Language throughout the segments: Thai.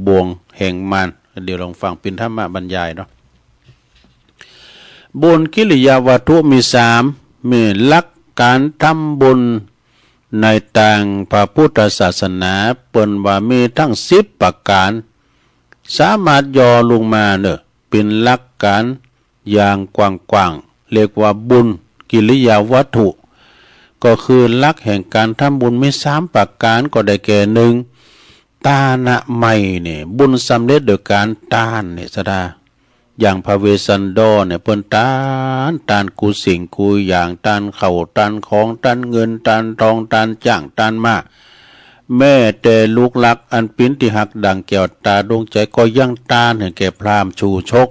บวงแห่งมารเดี๋ยวลองฟังเป็นธรรมะบรรยายเนาะบุญกิริยาวัตถุมี3มีหลักการทำบุญในทางพระพุทธศาสนาเปิ้นว่ามีทั้ง10ประการสามารถย่อลงมาเนอะเป็นหลักการอย่างกว้างๆเรียกว่าบุญกิริยาวัตถุก็คือหลักแห่งการทำบุญมี3ประการก็ได้แก่1ตานะไมเนี่ยบุญสำเร็จโดยการทานเนี่ยสดาอย่างพระเวสสันดรเนี่ยเปิ้นทานกูสิ่งกูอย่างทานข้าวทานของทานเงินทานทองทานจ้างทานมาแม่แต่ลูกหลักอันปิ้นที่หักดังแก้วตาดวงใจก็ยังทานให้แก่พราหมณ์ชูชก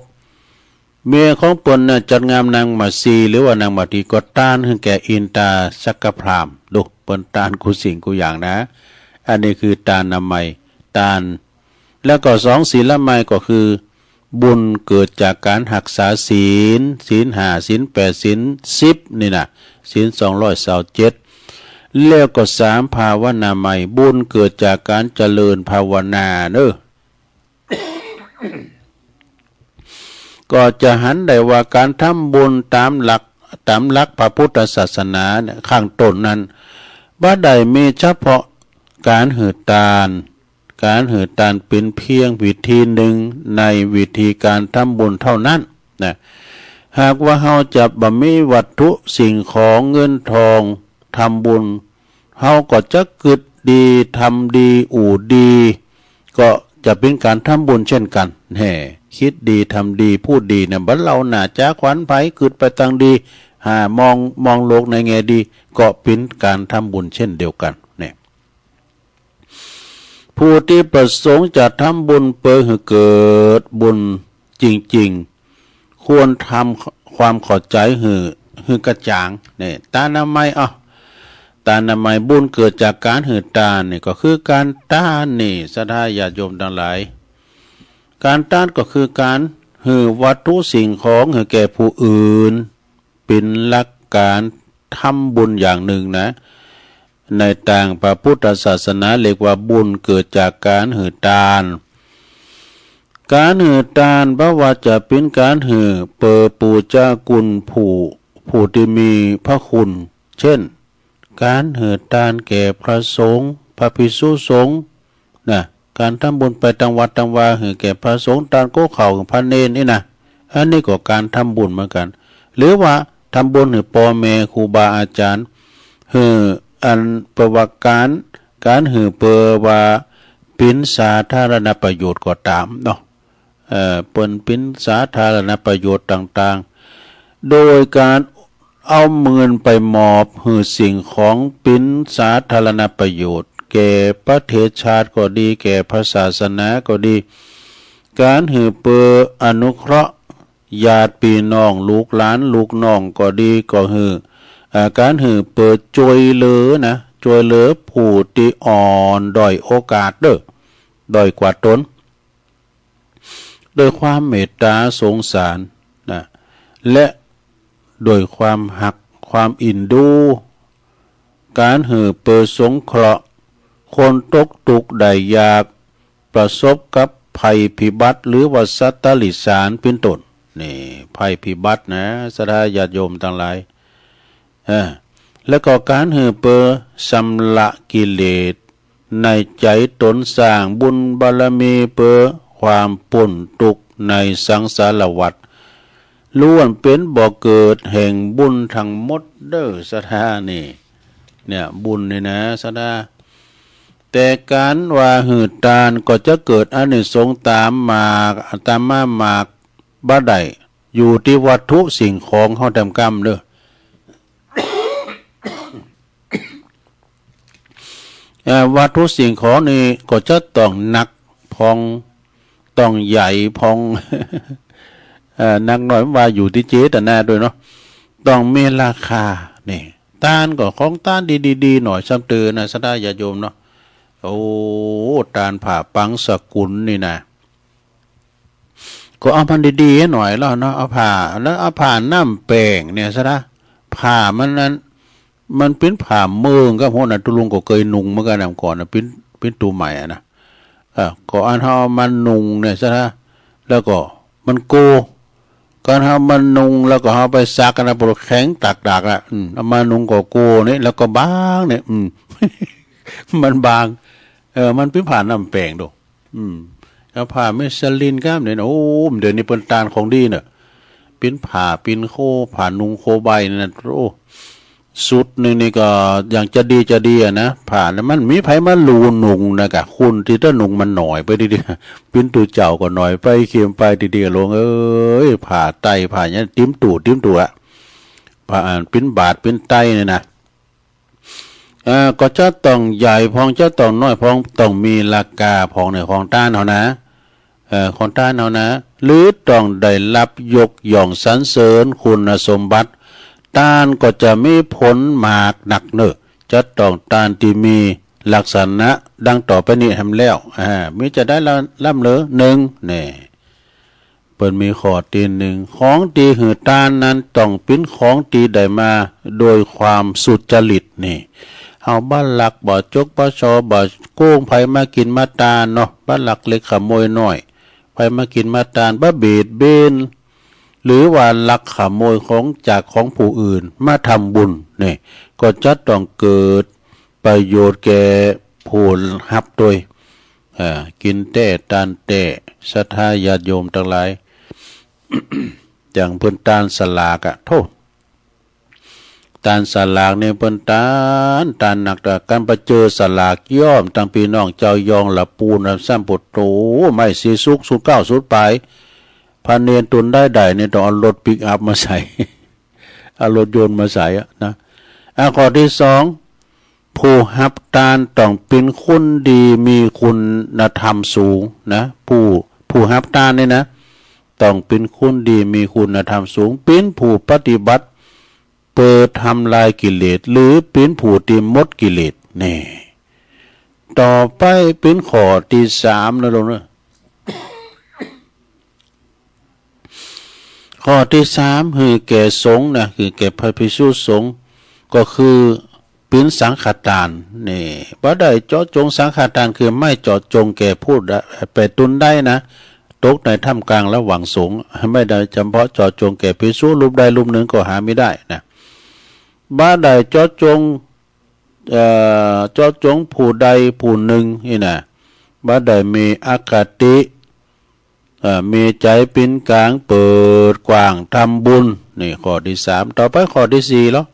เมียของเปิ้นน่ะจัดงามนางมาซีหรือว่านางมาทีก็ทานให้แก่อินตาสักกพราหมณ์ดูเปิ้นทานกูสิ่งกูอย่างนะอันนี้คือทานนามัยทานแล้วก็2ศีลละไมก็คือบุญเกิดจากการรักษาศีล5ศีล8ศีล10นี่นะศีล227แล้วก็3ภาวนาใหม่บุญเกิดจากการเจริญภาวนาเนอะ ก็จะหันได้ว่าการทำบุญตามหลักพระพุทธศาสนาเนี่ยข้างต้นนั้นบ่ได้มีเฉพาะการหือทานเป็นเพียงวิธีหนึ่งในวิธีการทำบุญเท่านั้นนะหากว่าเฮาจะบ่มีวัตถุสิ่งของเงินทองทำบุญเฮาก็จะกึดดีทำดีอู่ดีก็จะเป็นการทำบุญเช่นกันแห่คิดดีทำดีพูดดีเนี่ยบัดเราน่าจะขวัญไผกึดไปตังดีมองโลกในแง่ดีก็เป็นการทำบุญเช่นเดียวกันผู้ที่ประสงค์จะทำบุญเพื่อให้เกิดบุญจริงๆควรทำความเข้าใจให้กระจ่างเนี่ยตานามัยตานามัยบุญเกิดจากการหือทานนี่ก็คือการทานนี่ศรัทธาญาติโยมทั้งหลายการทานก็คือการหือวัตถุสิ่งของให้แก่ผู้อื่นเป็นหลักการทำบุญอย่างหนึ่งนะในทางพระพุทธศาสนาเรียกว่าบุญเกิดจากการหือทานเพราะว่าจะเป็นการหือเปิดปูชาคุณผู้ที่มีพระคุณเช่นการหือทานแก่พระสงฆ์พระภิกษุสงฆ์นะการทำบุญไปตังวัดตังวาหือแก่พระสงฆ์ทานโกเข่าพระเนรนี่นะอันนี้ก็การทำบุญเหมือนกันหรือว่าทำบุญหือพ่อแม่ครูบาอาจารย์หืออันประวัติการหือเปอว่าปินสาธารณประโยชน์ก็ตามเนาะเปิ้นปินสาธารณประโยชน์ต่างๆโดยการเอาเงินไปมอบหือสิ่งของปินสาธารณประโยชน์แก่ประเทศชาติก็ดีแก่พระศาสนาก็ดีการหือเปออนุเคราะห์ญาติพี่น้องลูกหลานลูกน้องก็ดีก็หือการหือเปิดจวยเหลือนะจวยเหลือผู้ที่อ่อนด้อยโอกาสด้อยกว่าตนโดยความเมตตาสงสารนะและโดยความหักความอินดูการหือเปิดสงเคราะห์คนตกทุกข์ได้ยากประสบกับภัยพิบัติหรือว่าสัตว์ลิสานเป็นต้นนี่ภัยพิบัตินะศรัทธาญาติโยมทั้งหลายแล้วก็การหือเปอสำละกิเลสในใจตนสร้างบุญบารมีเปอความป่นตุกในสังสารวัฏล้วนเป็นบ่อเกิดแห่งบุญทั้งหมดเด้อศรัทธานี่เนี่ยบุญนี่นะศรัทธาแต่การว่าหือทานก็จะเกิดอานิสงส์ตามมาบ่ได้อยู่ที่วัตถุสิ่งของเฮาทำกรรมเด้อวัตถุสิ่งของนี่ก็จะต้องหนักพองต้องใหญ่พองนักหน่อยว่าอยู่ที่เจตนาด้วยเนาะต้องมีราคานี่ทานก็ของทานดีๆหน่อยซ้ำเตือนนะศรัทธาญาติโยมเนาะโอ้ทานผ่าปังสกุลนี่นะก็เอาพันดีๆหน่อยแล้วเนาะเอาผ่าแล้วเอาผ่าน้ำแป้งเนี่ยศรัทธาผ่ามันเป็นผ่าเมืองก็พวกนั้นตุลุงก็เคยนุ่งเหมือนกันก่อนนะเป็นตัวใหม่นะ ก็อันเฮามันนุงเนี่ยซะนะแล้วก็มันโกการเฮามันนุงแล้วก็เฮาไปซักกันนะปวดแข็งตากๆอ่ะเอามานุงก็โกนี่แล้วก็บางเนี่ยมันบางมันเป็นผ่านน้ำแป้งดูแล้วผ่าเมสลินก้ามเนี่ยโอ้เดี๋ยวนี้เป็นตาลของดีเนี่ยเป็นผ่าเป็นโคผ่านุงโคใบนั่นโอ้สุดหนึ่งนี่ก็อย่างจะดีอ่ะนะผ่าแล้วมันมีไผมาลูนุงนะกะคุณที่ถ้านุงมันหน่อยไปดีๆปิ้นตูเจ้าก็หน่อยไปเข็มไปดีๆลงผ่าไตผ่าเนี้ยติ้มตู่อะผ่าปิ้นบาดปิ้นไตเนี่ยนะก็จะต้องใหญ่พองจะต้องน้อยพองต้องมีราคาพองในของต้านเฮานะของต้านเฮานะหรือต้องได้รับยกย่องสรรเสริญคุณสมบัติต้านก็จะมีผลมากหนักเนอะจะต้องต้านที่มีลักษณะดังต่อไปนี้ทำแล้วมิจะได้ล่ำเหลือหนึ่งเนี่ยเปิดมีข้อตีหนึ่งของตีหือต้านนั้นต้องเป็นของตีได้มาโดยความสุจริตนี่เฮาบ้านหลักบ่จกบ่ชอบ่โกงไผมากินมาตาลเนาะบ้านหลักเล็กขโมยน้อยไผมากินมาตาลบ่เบียดเบนหรือว่าลักขโมยของจากของผู้อื่นมาทำบุญนี่ก็จะต้องเกิดประโยชน์แก่ผู้รับโดยกินแต่ตานแต่ศรัทธาญาติโยมทั้งหลาย อย่างเพิ่นตานสลากโทษตานสลากเนี่ยเพิ่นตานหนักแต่การไปเจอสลากย่อมตั้งพี่น้องเจ้ายองละปูนซ้ำปดโตไม่สีสุกสุดเก้าสุดไปพันเนียนตุนได้เนี่ยต้องเอารถปิกอัพมาใส่เอารถยนต์มาใส่นะข้อที่สองผู้ฮับตานต้องเป็นคนดีมีคุณธรรมสูงนะผู้ฮับตานเนี่ยนะต้องเป็นคนดีมีคุณธรรมสูงเป็นผู้ปฏิบัติเปิดทำลายกิเลสหรือเป็นผู้ที่มดกิเลสนี่ต่อไปเป็นข้อที่สามนะลงนะข้อที่สามคือแก่สงฆ์นะคือแก่พระภิกษุสงฆ์ก็คือเป็นสังฆทานนี่บ่ได้เจาะจงสังฆทานคือไม่เจาะจงแก่ผู้ไปตุนได้นะตกในท่ามกลางระหว่างสงฆ์ไม่ได้เฉพาะเจาะจงแก่ภิกษุรูปใดรูปหนึ่งก็หาไม่ได้นะบ่ได้เจาะจงผู้ใดผู้หนึ่งนี่นะบ่ได้มีอคติมีใจเป็นกลางเปิดกว้างทำบุญนี่ข้อที่สามต่อไปข้อที่สี่แล้ว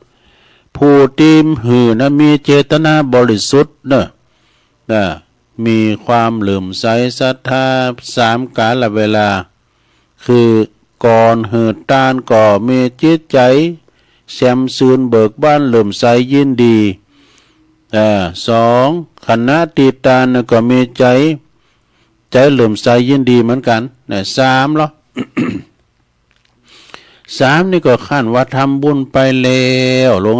ผู้ตีมหือนะมีเจตนาบริสุทธิ์เนอะมีความเหลื่อมใสศรัทธาสามกาลเวลาคือก่อนหือตานก็มีจิตใจแซมซืนเบิกบ้านเหลื่อมใสยินดีสองคณะติตานก็มีใจเหลื่อมใสยินดีเหมือนกันเนี่ยสามเหรอ สามนี่ก็ขั้นว่าทำบุญไปแล้วลง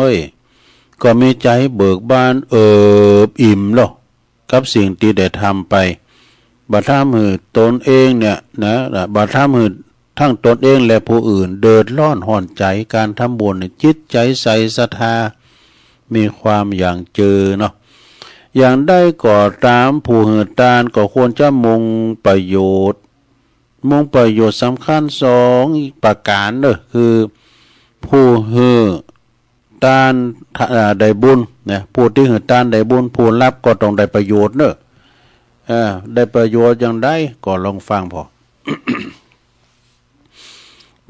ก็มีใจเบิกบานอิ่มหรอกกับสิ่งที่ได้ทำไปบัดท่ามือตนเองเนี่ยนะบัดท่ามือทั้งตนเองและผู้อื่นเดือดร้อนห่อนใจการทำบุญจิตใจใสศรัทธามีความอย่างเจอเนาะอย่างได้ก่อตามผู้หือตานก็ควรจะมุ่งประโยชน์สำคัญสองประการเนอะคือผู้หือตานได้บุญเนี่ยผู้ที่หือตานได้บุญผู้รับก็ต้องได้ประโยชน์เนอะได้ประโยชน์อย่างได้ก็ลองฟังพอ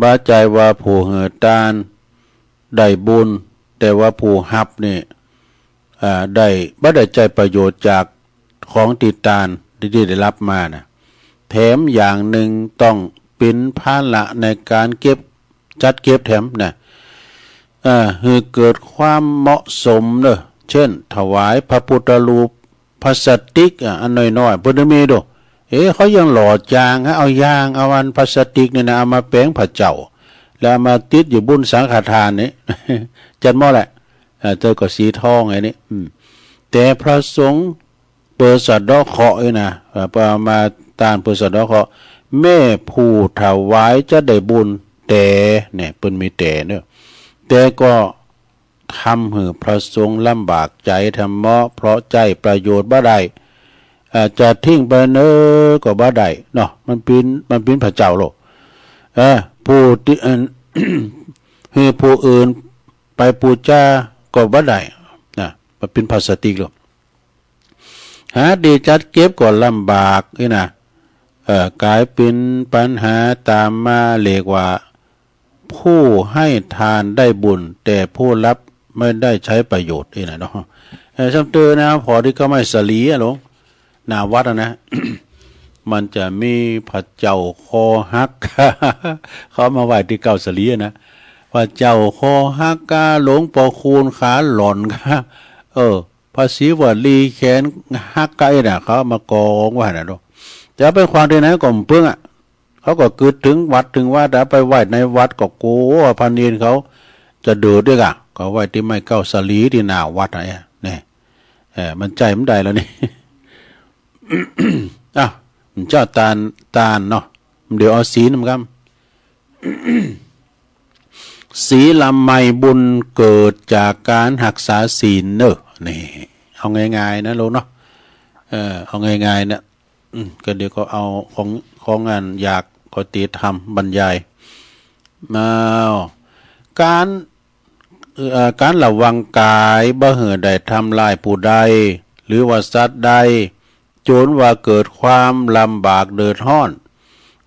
บาใจว่าผู้หือตานได้บุญแต่ว่าผู้รับนี่ได้บ่ได้ใจประโยชน์จากของติดตานที่ได้รับมานะแถมอย่างหนึ่งต้องเป็นภาระในการจัดเก็บแถมนะคือเกิดความเหมาะสมเนอะเช่นถวายพระพุทธรูปพลาสติกอันน้อยๆเพิ่นมีดูเขายังหล่อจางเอายางเอาอันพลาสติกเนี่ยนะเอามาแปลงพระเจ้าแล้วมาติดอยู่บุญสังฆทานนี่จัดหม้อแหละเจอก็สีทองไอ้นี่แต่พระสงฆ์เปิดสะเดาะเคราะห์นะมาตานเปิดสะเดาะเคราะห์แม่ผู้ถวายจะได้บุญแต่เนี่ยเปิ้นมีแต่เนอะแต่ก็ทำให้พระสงฆ์ลำบากใจทำเพราะใจประโยชน์บ่ได้ จะทิ้งไปเนอก็บ่ได้เนาะมันเป็นพระเจ้าโลกผู้ที่คือผู้อื่นไปปูจาก็บ่ได้นะมันเป็นพลาสติกโลกหาดีจัดเก็บก็ลำบากนี่นะกลายเป็นปัญหาตามมาเรียกว่าผู้ให้ทานได้บุญแต่ผู้รับไม่ได้ใช้ประโยชน์นี่นะเนาะซ้ำเตือนนะพอที่ก็ไม่สลีหลงหน้าวัดนะ มันจะมีพระเจ้าคอหัก เขามาไหว้ที่เก้าสลีนะพระเจ้าคอหักกาหลงปอคูณขาหล่อนค่ะภาษีวลีแขนหักไก่น่ะเขามากองไว้น่ะเนาะจะเป็นความที่ไหนก็เพิ่งเขาก็กึดถึงวัดถึงว่าแต่ไปไหว้ในวัดก็โกพันเนียนเขาจะเดือดด้วยกะก็ไหว้ที่ไม่เก้าสลีที่หน้าวัดอะไรเนี่ยมันใจมันได้แล้วนี่ เจ้าตาลเนาะเดี๋ยวเอาสีน้ำครับ สีลำไมบุญเกิดจากการหักษาศีลเนอะนี่เอาง่ายๆนะลูกเนาะเอาง่ายๆนะก็เดี๋ยวก็เอาของงานอยากก็ตีทำบรรยายมาการระวังกายบ่เหือใดทำลายผู้ใดหรือว่าสัตว์ใดจนว่าเกิดความลำบากเดือดร้อน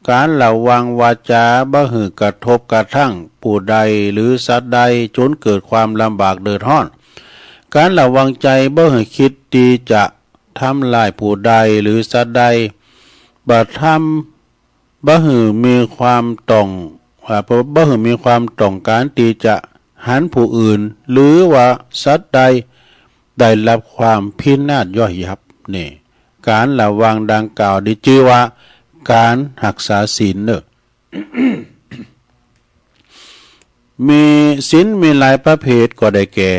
การระวังวาจาบ่หือกระทบกระทั่งผู้ใดหรือสัตว์ใดจนเกิดความลำบากเดือดร้อน การระวังใจบ่หือคิดดีจะทำลายผู้ใดหรือสัตว์ใดบ่ทำบ่หือมีความต้องบ่หือมีความต้องการที่จะหันผู้อื่นหรือว่าสัตว์ใดได้รับความพินาศย่อยยับนี่การระวังดังกล่าวได้ชื่อว่าการรักษาศีลเนอะ มีศีลมีหลายประเภทก็ได้แก่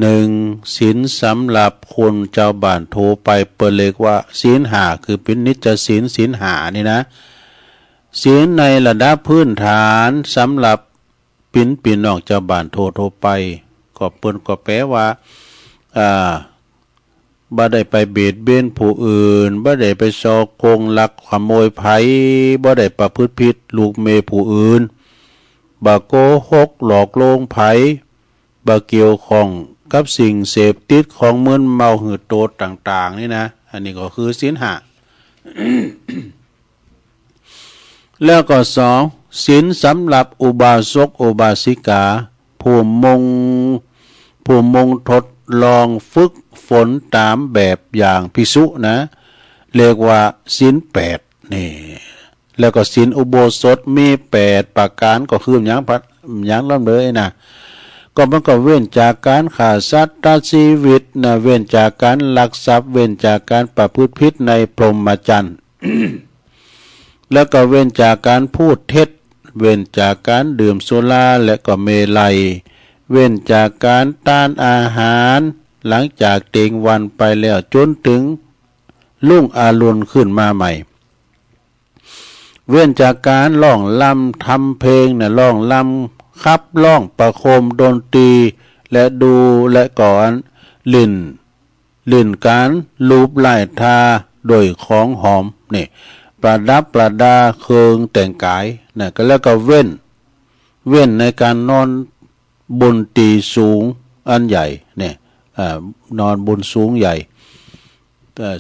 หนึ่งศีลสำหรับคนเจ้าบ้านโทรไปเปิดเรียกว่าศีลห้าคือเป็นนิจศีลห้านี่นะศีลในระดับพื้นฐานสำหรับปีน้องเจ้าบ้านโทรไปก็เปิ้นก็แปลว่าบ่ได้ไปเบียดเบียนผู้อื่นบ่ได้ไปฉ้อโกงลักขโมยไผบ่ได้ประพฤติผิดลูกเมียผู้อื่นบ่โกหกหลอกลวงไผบ่เกี่ยวข้องกับสิ่งเสพติดของมึนเมาหืดโตดต่างๆนี่นะอันนี้ก็คือศีลห้า แล้วก็สองศีลสำหรับอุบาสกอุบาสิกาผู้มงทดลองฝึกฝนตามแบบอย่างภิกษุนะเรียกว่าศีลแปดนี่แล้วก็ศีลอุโบสถมี8ประการก็คืออย่างล่ำเลยนะก็มันก็เว้นจากการฆ่าสัตว์ตัดชีวิตนะเว้นจากการลักทรัพย์เว้นจากการประพฤติผิดในพรหมจรรย์ แล้วก็เว้นจากการพูดเท็จเว้นจากการดื่มสุราและก็เมลัยเว้นจากการต้านอาหารหลังจากเต็งวันไปแล้วจนถึงรุ่งอรุณขึ้นมาใหม่เว้นจากการร้องลำทำเพลงนะร้องลำขับร้องประโคมดนตรีและดูและก่อนลิ่นการลูบไล่ทาโดยของหอมนี่ประดับประดาเครื่องแต่งกายนะก็แล้วก็เว้นในการนอนบนตีสูงอันใหญ่เนี่ยนอนบนสูงใหญ่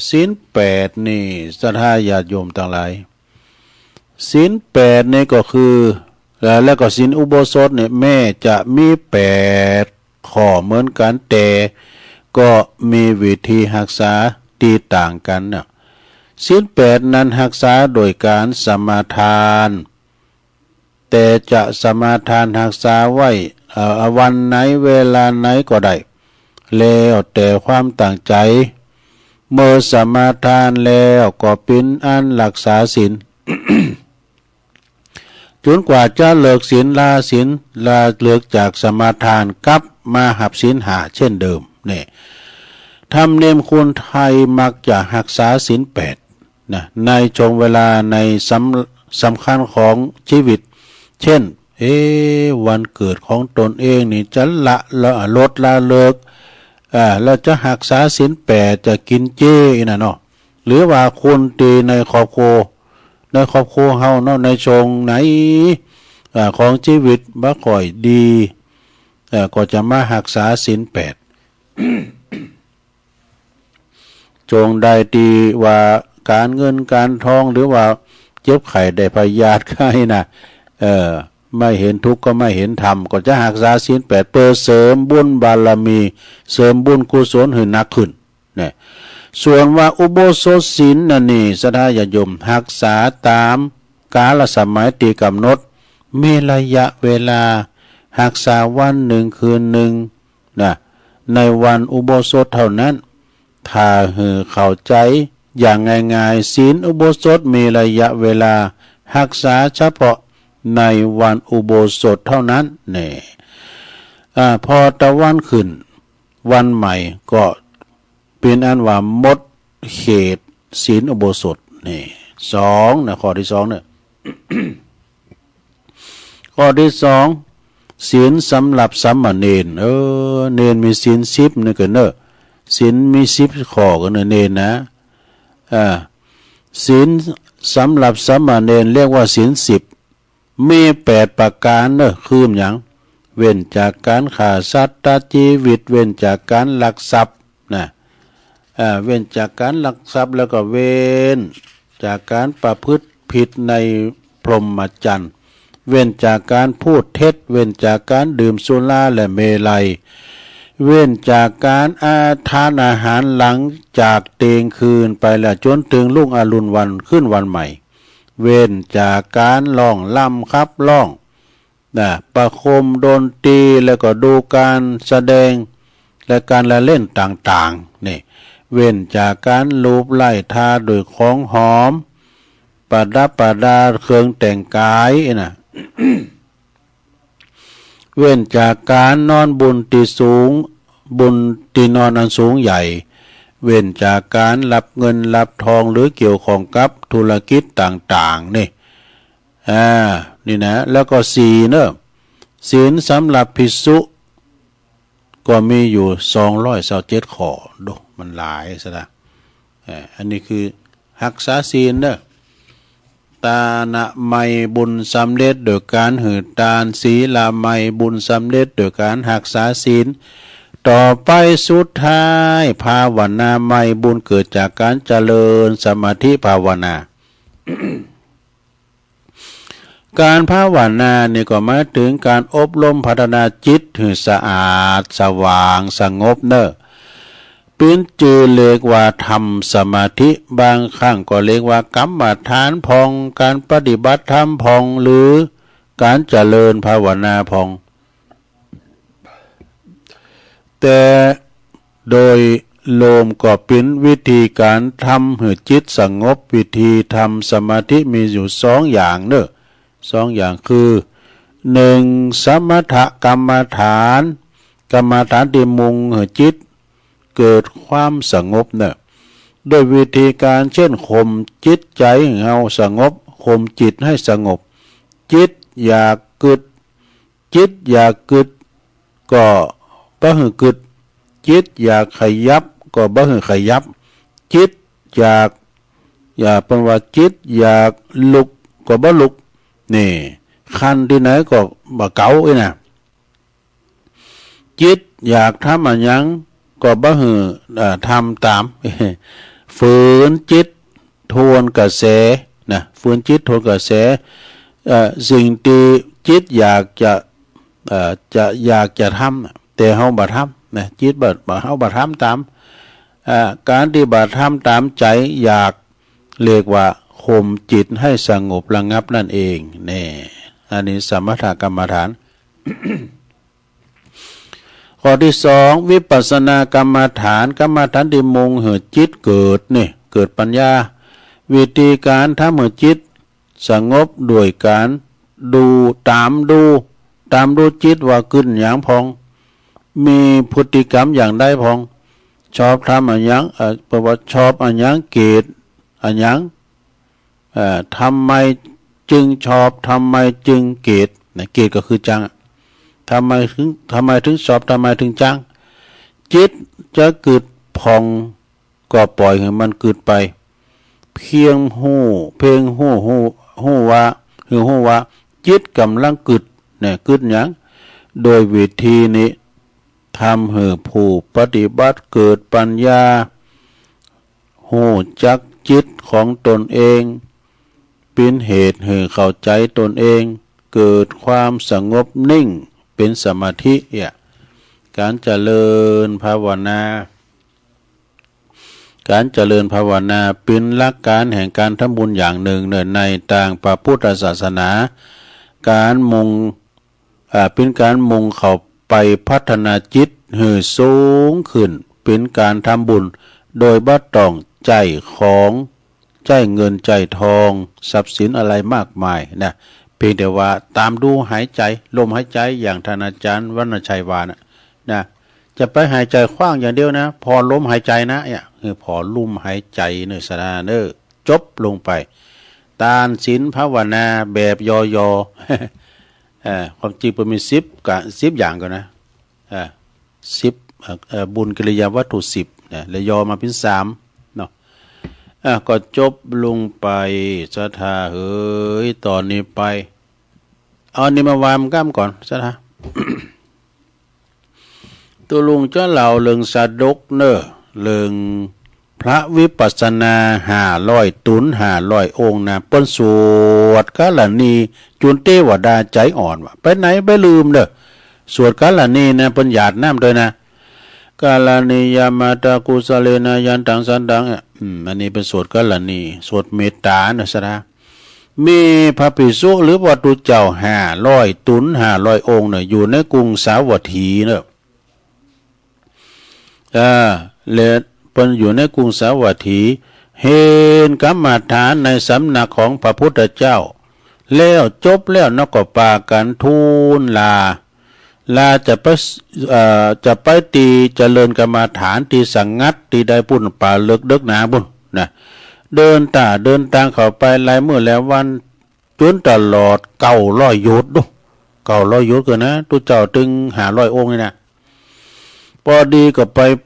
ศีลแปดนี่ศรัทธาญาติโยมทั้งหลายศีลแปดนี่ก็คือแล้วก็ศีลอุโบสถเนี่ยแม่จะมี8ข้อเหมือนกันแต่ก็มีวิธีรักษาตีต่างกันนะศีล8นั้นรักษาโดยการสมาทานแต่จะสมาทานรักษาไว้วันไหนเวลาไหนก็ได้แล้วแต่ความตั้งใจเมื่อสมาทานแล้วก็เป็นอันรักษาศีล จนกว่าจะเลิกศีลลาเลิกจากสมาทานกลับมาหับศีลห้าเช่นเดิมนี่ธรรมเนียมคนไทยมักจะรักษาศีล8นะในช่วงเวลาในสำคัญของชีวิตเช่นวันเกิดของตนเองนี่จะลดละเลิกแล้วจะรักษาศีล8จะกินเจนะเนาะ หรือว่าคุณตีในครอบครัวเฮาเนาะในชงไหนของชีวิตบ่ค่อยดีก็จะมารักษาศีล8จงได้ดีว่าการเงินการทองหรือว่าเจ็บไข้ได้พยาธิไข้นะไม่เห็นทุกข์ก็ไม่เห็นธรรมก็จะรักษาศีล8เพื่อเสริมบุญบารมีเสริมบุญกุศลให้หนักขึ้นเนี่ยส่วนว่าอุโบสถศีลนั่นนี่ศรัทธาญาติโยมรักษาตามกาลสมัยที่กำหนดมีระยะเวลารักษาวันหนึ่งคืนหนึ่งนะในวันอุโบสถเท่านั้นถ้าเข้าใจอย่างง่ายๆศีลอุโบสถมีระยะเวลารักษาเฉพาะในวันอุโบสถเท่านั้นเนี่ยพอตะวันขึ้นวันใหม่ก็เป็นอันว่าหมดเขตศีลอุโบสถนี่สองนะข้อที่สองเนี่ย ข้อที่สองศีลสำหรับสามเณรเนรมีศีล10นี่ก็เนอะศีลมี10ข้อก็เนอะเนรนะศีลสำหรับสามเณรเรียกว่าศีล10มี8ประการเนอะคือหยังเว้นจากการฆ่าสัตว์ตัดชีวิตเว้นจากการลักทรัพย์นะเว้นจากการลักทรัพย์แล้วก็เว้นจากการประพฤติผิดในพรหมจรรย์เว้นจากการพูดเท็จเว้นจากการดื่มสุราและเมลัยเว้นจากการทานอาหารหลังจากเตียงคืนไปแล้วจนถึงรุ่งอรุณวันขึ้นวันใหม่เว้นจากการร้องล่ำครับร้องประโคมดนตรีแล้วก็ดูการแสดงและการละเล่นต่างๆนี่เว้นจากการลูบไล่ทาโดยของหอมประดับประดาเครื่องแต่งกายนะ เว้นจากการนอนบนที่สูงบนที่นอนอันสูงใหญ่เว้นจากการรับเงินรับทองหรือเกี่ยวข้องกับธุรกิจต่างๆนี่นี่นะแล้วก็4เนอะศีลสำหรับภิกษุก็มีอยู่227ข้อดูมันหลายซะนะอันนี้คือรักษาศีลเนอะตานะไมบุญสำเร็จโดยการหือทานศีลาไมบุญสำเร็จโดยการรักษาศีลต่อไปสุดท้ายภาวนาไมบุญเกิดจากการเจริญสมาธิภาวนา การภาวนาเนี่ยก็หมายถึงการอบรมพัฒนาจิตให้สะอาดสว่างสงบเนอะเป็นจือเรียกว่าทำสมาธิบางครั้งก็เรียกว่ากรรมฐานพองการปฏิบัติธรรมพองหรือการเจริญภาวนาพองแต่โดยโลมก็เป็นวิธีการทำให้จิตสงบวิธีทำสมาธิมีอยู่2อย่างเนอะ2อย่างคือ1สมถกรรมฐานที่มุ่งให้จิตเกิดความสงบเนอะด้วยวิธีการเช่นข่มจิตใจให้เฮาสงบข่มจิตให้สงบจิตอยากกึดก็บ่ให้กึดจิตอยากขยับก็บ่ให้ขยับจิตอยากเป็นว่าจิตอยากลุกก็บ่ลุกนี่คันที่ไหนก็บ่เก๋านะจิตอยากทำอันหยังก็บ่ให้ทำตามฝืนจิตทวนกระแสนะฝืนจิตทวนกระแสสิ่งที่จิตอยากจะทำแต่เฮาบ่ทำนะจิตบ่เฮาบ่ทำตามการที่บ่ทำตามใจอยากเรียกว่าข่มจิตให้สงบระงับนั่นเองแน่อันนี้สมถกรรมฐาน ข้อที่2วิปัสสนากรรมฐานที่มุ่งให้จิตเกิดนี่เกิดปัญญาวิธีการทำให้จิตสงบด้วยการตามดูจิตว่าขึ้นหยังพองมีพฤติกรรมอย่างใดพองชอบทำอันหยังประวัติชอบอันหยังเกลียดอันหยังทำไมจึงชอบทำไมจึงเกลียดเกลียดก็คือจังทำไมถึงชอบทำไมถึงจังจิตจะเกิดพองก็ปล่อยให้มันเกิดไป เพียงหูเพียงหูว่าคือหูว่าจิตกำลังกึดเนี่ยกึดหยังโดยวิธีนี้ทำให้ผู้ปฏิบัติเกิดปัญญาหูจักจิตของตนเองเป็นเหตุให้เข้าใจตนเองเกิดความสงบนิ่งเป็นสมาธิการเจริญภาวนาการเจริญภาวนาเป็นหลักการแห่งการทำบุญอย่างหนึ่งในทางพระพุทธศาสนาการเป็นการมุ่งเข้าไปพัฒนาจิตให้สูงขึ้นเป็นการทำบุญโดยบ่ต้องใจของใจเงินใจทองทรัพย์สินอะไรมากมายนะเพียงแต่ว่าตามดูหายใจลมหายใจอย่างท่านอาจารย์วรรณชัยวานะจะไปหายใจคว้างอย่างเดียวนะพอลมหายใจนะคือพอลุ่มหายใจเนื้อสนาเนื้อจบลงไปตานศีลภาวนาแบบยอความจริงมันมี10อย่างก่อนนะ10บุญกิริยาวัตถุ10นะแล้วยอมาเป็น3เนาะก็จบลงไปสถาเฮ้ยตอนนี้ไปเอานี่มาวางก้ามก่อนสถา ตัวลุงเจ้าเหล่าเรื่องสะดกเนอเรื่องพระวิปัสสนา500ตุน500องค์นะเปิ้นสวดกาลนีจุนเทวดาใจอ่อนว่ะไปไหนไปลืมเด้อสวดกาลนีนะเปิ้นหยาดน้ำด้วยนะกาลนียามาตากุสเลนะยันตังสันดังอันนี้เป็นสวดกาลนีสวดเมตตานะสระมีพระภิกษุหรือวัตถุเจ้า500ตุน500องค์เนี่ยอยู่ในกรุงสาวัตถีเนอะเลเปิ้นอยู่ในกรุงสาวัตถีเห็นกรรมฐานในสำนักของพระพุทธเจ้าแล้วจบแล้วนกก็ปากันทูลลาจะไปตีเจริญกรรมฐานตีสังงัดตีได้ปุ่นป่าเลิกเดึกหนาบุญนะเดินทางเข้าไปหลายมื้อแล้ววันจนตลอด900โยชน์ดู900โยชน์กันนะตุเจ้าถึง500องค์นี่นะพอดีก็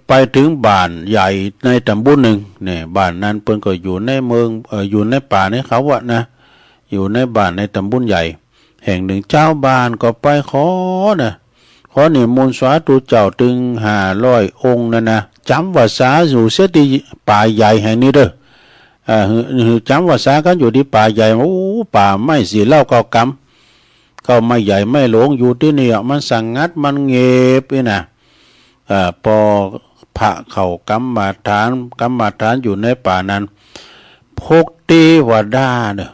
ไปถึงบ้านใหญ่ในตำบลหนึ่งเนี่ยบ้านนั้นเพิ่นก็อยู่ในเมืองอยู่ในป่าในเขานะอยู่ในบ้านในตำบลใหญ่แห่งหนึ่งเจ้าบ้านก็ไปขอนิมนต์สาธุเจ้าถึง500องค์นั่นนะจำว่าสาอยู่เสียที่ป่าใหญ่แห่งนี้เด้อจำว่าสากันอยู่ที่ป่าใหญ่โอ้ป่าไม่สีเหล้าเก่าไม่ใหญ่ไม่หลงอยู่ที่นี่มันสังงัดมันเงียบนะพอพระเข้ากรรมฐานอยู่ในป่านั้นพกเทวดาเนี่ย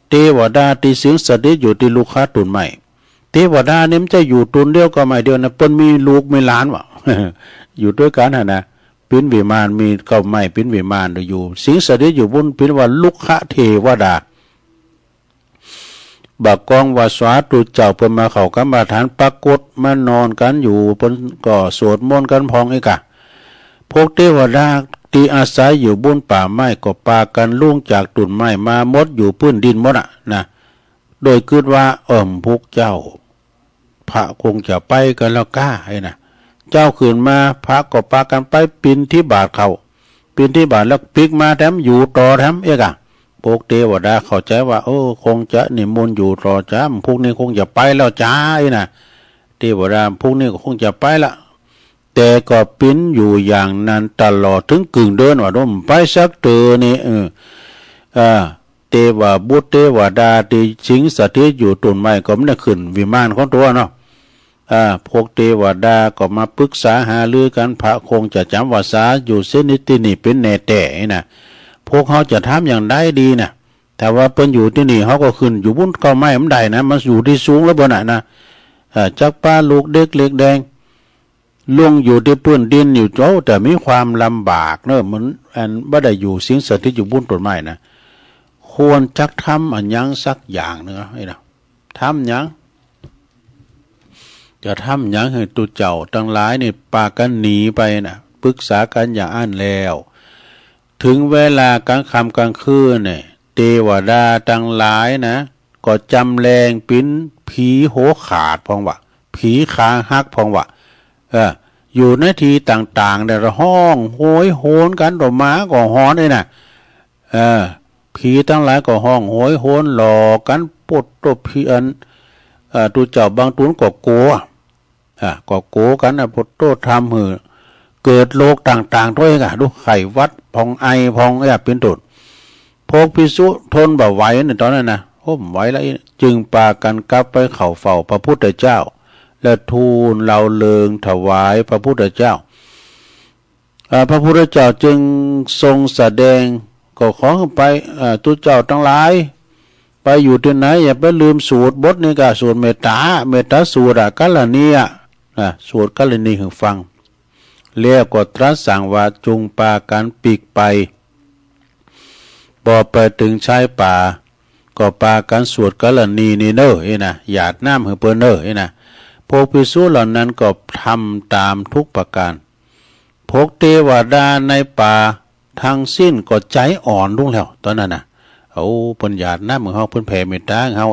เทวดาที่สิงสถิตอยู่ที่ลูกค้าตุนใหม่เทวดาเนี่ยมันจะอยู่ตุนเดียวก็ไม่เดียวนะเปิ้นมีลูกมีหลานวะ อยู่ด้วยกันนะปินวิมานมีก็ไม่ปินวิมานอยู่สิงสถิตอยู่บนปินว่าลูกค้าเทวดาบักกองว่าสาธุเจ้าเพิ่นมาเข้ากรรมฐานปรากฏมานอนกันอยู่เพิ่นก็สวดมนต์กันพองอีกพวกเทวดาที่อาศัยอยู่บนป่าไม้ก็ปากันล่วงจากต้นไม้มาหมดอยู่พื้นดินหมดนะโดยคิดว่าพวกเจ้าพระคงจะไปกันแล้วก้าให้นะเจ้าขึ้นมาพระก็ปากันไปปีนที่บาทเขาปีนที่บาทแล้วปิกมาแถมอยู่ต่อแถมพวกเทวดาเข้าใจว่าคงจะนิมนต์อยู่รอจ้าพวกนี้คงจะไปแล้วจ้านะเทวดาพวกนี้ก็คงจะไปละแต่ก็ปิ้นอยู่อย่างนั้นตลอดถึงกึ่งเดินว่าไปสักเตือนี่เทวบุตรเทวดาที่สิงสถิตอยู่ต้นไม้ก็ไม่ได้ขึ้นวิมานของตัวเนาะพวกเทวดาก็มาปรึกษาหารือกันพระคงจะจำวาสาอยู่เส้นนิตินี่เป็นแน่แต่นะพวกเขาจะทำอย่างได้ดีนะแต่ว่าเปิ้นอยู่ที่นี่เขาก็ขึ้นอยู่บนก็ไม่ได้นะมันอยู่ที่สูงแล้วบนนะจักป้าลูกเด็กเล็กแดงลงอยู่ที่พื้นดินอยู่แต่มีความลำบากเนอะเหมือนบ่ได้อยู่สิงสถิตอยู่บนต้นไม้นะควรจักทำอันยังสักอย่างเนอะไอ้นะทำยังจะทำยังให้ตุเจ้าทั้งหลายนี่ปากันหนีไปนะปรึกษากันอย่างอันแล้วถึงเวลากลางค่ำกลางคืนเนี่ยเทวดาทั้งหลายนะก็จำแรงปิ้นผีโหขาดพองวะผีคางหักพองวะอยู่ในที่ต่างๆเนี่ยห้องโหยโหนกันต่อมาก็ฮ้อนเลยนะ ผีทั้งหลายก็ห้องโหยโหนหลอกกันปดตบเพียนตูเจ้าบางตุนก็โกก็โกกันปดโตทำหือเกิดโรคต่างๆด้วยกันดูไข้วัดพองไอพองเป็นต้นพวกภิกษุทนบ่ไหวในตอนนั้นนะไหวแล้วจึงปากันกลับไปเข้าเฝ้าพระพุทธเจ้าและทูลเหล่าเลิงถวายพระพุทธเจ้าพระพุทธเจ้าจึงทรงแสดงก็ขอไปตุเจ้าทั้งหลายไปอยู่ที่ไหนอย่าไปลืมสูตรบทนี้ก็สูตรเมตตาสูตรกัลลานีสูตรกัลลานีให้ฟังเรียกก็ตรัสสั่งว่าจุงปากันปีกไปพอไปถึงชายป่าก็ปากันสวดกัลลานีนี่เนอะหยาดน้ำให้เปิ้นเนอะพวกภิกษุเหล่านั้นก็ทำตามทุกประการพวกเทวดาในป่าทั้งสิ้นก็ใจอ่อนลงแล้วตอนนั้นเอาเปิ้นหยาดน้ำของเฮาเปิ้นแผ่เมตตาเฮา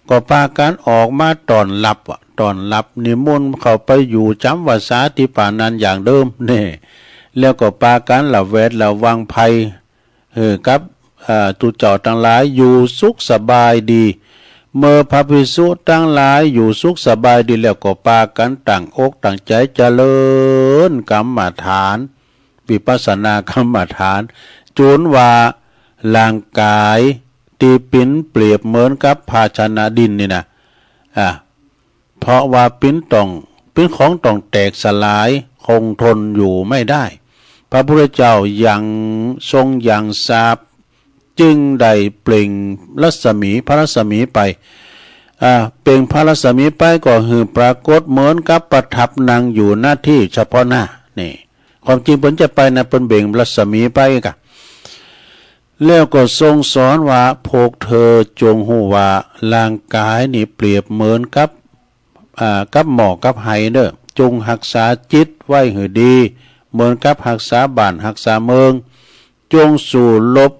ก็ปากันออกมาตอนรับนิมนต์เข้าไปอยู่จำวัดสาที่ป่านั้นอย่างเดิมนี่แล้วก็ปากันละเวทละวังภัยกับตุเจ้าทั้งหลายอยู่สุขสบายดีเมื่อพระภิกษุทั้งหลายอยู่สุขสบายดีแล้วก็ปากันตั้งอกตั้งใจเจริญกรรมฐานวิปัสสนากรรมฐานจนว่าร่างกายตีปิ้นเปรียบเหมือนกับภาชนะดินนี่นะเพราะว่าปิ้นของต้องแตกสลายคงทนอยู่ไม่ได้พระพุทธเจ้ายังทรงยังทราบจึงได้เปล่งรัศมีพระรัศมีไปเปล่งพระรัศมีไปก็คือปรากฏเหมือนกับประทับนั่งอยู่หน้าที่เฉพาะหน้านี่ความจริงเพิ่นจะไปนะเพิ่นเบ่งรัศมีไปกะแล้วก็ทรงสอนว่าพวกเธอจงหูว่าร่างกายนี่เปรียบเหมือนกับหมอกกับไหเด้อจงรักษาจิตไว้ให้ดีเหมือนกับรักษาบ้านรักษาเมืองจงสู่ลบ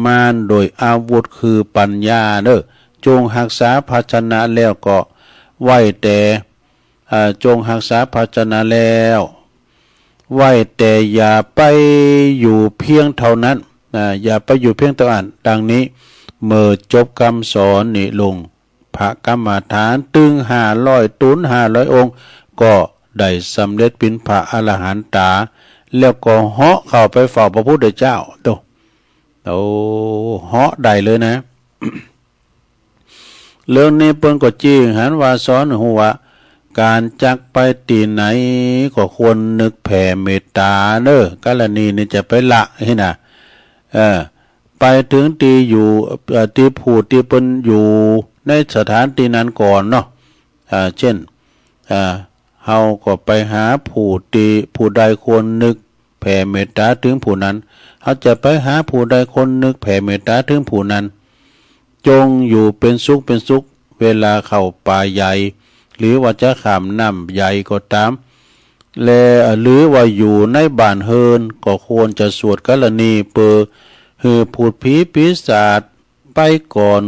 มารโดยอาวุธคือปัญญาเด้อจงรักษาภาชนะแล้วก็ไหวแต่จงรักษาภาชนะแล้วไหวแต่อย่าไปอยู่เพียงเท่านั้นอย่าไปอยู่เพียงเท่านั้นดังนี้เมื่อจบคำสอนนี่ลงพระกรรมฐานตึง500ตุน500องค์ก็ได้สำเร็จเป็นพระอรหันตาแล้วก็เหาะเข้าไปเฝ้าพระพุทธเจ้าเหาะได้เลยนะ เรื่องนี้เปิ้นก็จี้หันว่าสอนหัวการจักไปตีไหนก็ควรนึกแผ่เมตตาเด้อกรณีนี่จะไปละให้นะไปถึงตีอยู่ตีผู้ตีเปิ้นอยู่ในสถานที่นั้นก่อนเนาะเช่นเฮาก็ไปหาผู้ใดควรนึกแผ่เมตตาถึงผู้นั้นเขาจะไปหาผู้ใดคนนึกแผ่เมตตาถึงผู้นั้นจงอยู่เป็นสุขเวลาเข้าป่าใหญ่หรือว่าจะข้ามน้ำใหญ่ก็ตามหรือว่าอยู่ในบ้านเฮินก็ควรจะสวดกรณีพูดผีปีศาจไปก่อน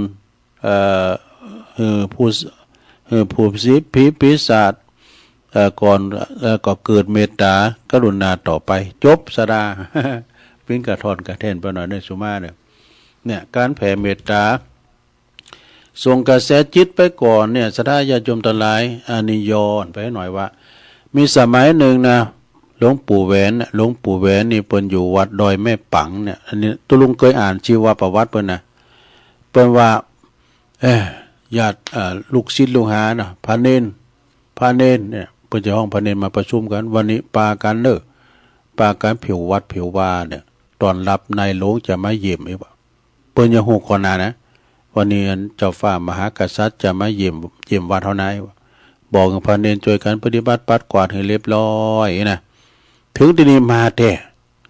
พูดผีปีศาจก่อนก็เกิดเมตตากรุณาต่อไปจบสดา ปิ้งกระทอนกระเทนไปหน่อยในสุมาเนี่ยการแผ่เมตตาส่งกระแสจิตไปก่อนเนี่ยสดาญาติโยมทั้งหลายนิยอนไปหน่อยว่ามีสมัยหนึ่งนะหลวงปู่แหวนนี่เปิ้นอยู่วัดดอยแม่ปังเนี่ยอันนี้ตุลุงเคยอ่านชีวประวัติเปิ้นนะเปิ้นว่าญาติลูกศิษย์ลูกหานะพระเนนเนี่ยเปิ้นจะห้องพระเนนมาประชุมกันวันนี้ปากันผิววัดผิวว่าเนี่ยตอนรับนายหลวงจะมาเยี่ยมอีกว่าเปิ้นยังฮู้ก่อนนะวันนี้เจ้าฟ้ามหากษัตริย์จะมาเยี่ยมวัดเท่านั้นบอกกับพระเนนช่วยกันปฏิบัติปัดกวาดให้เรียบร้อยนะถึงที่นี่มาแต่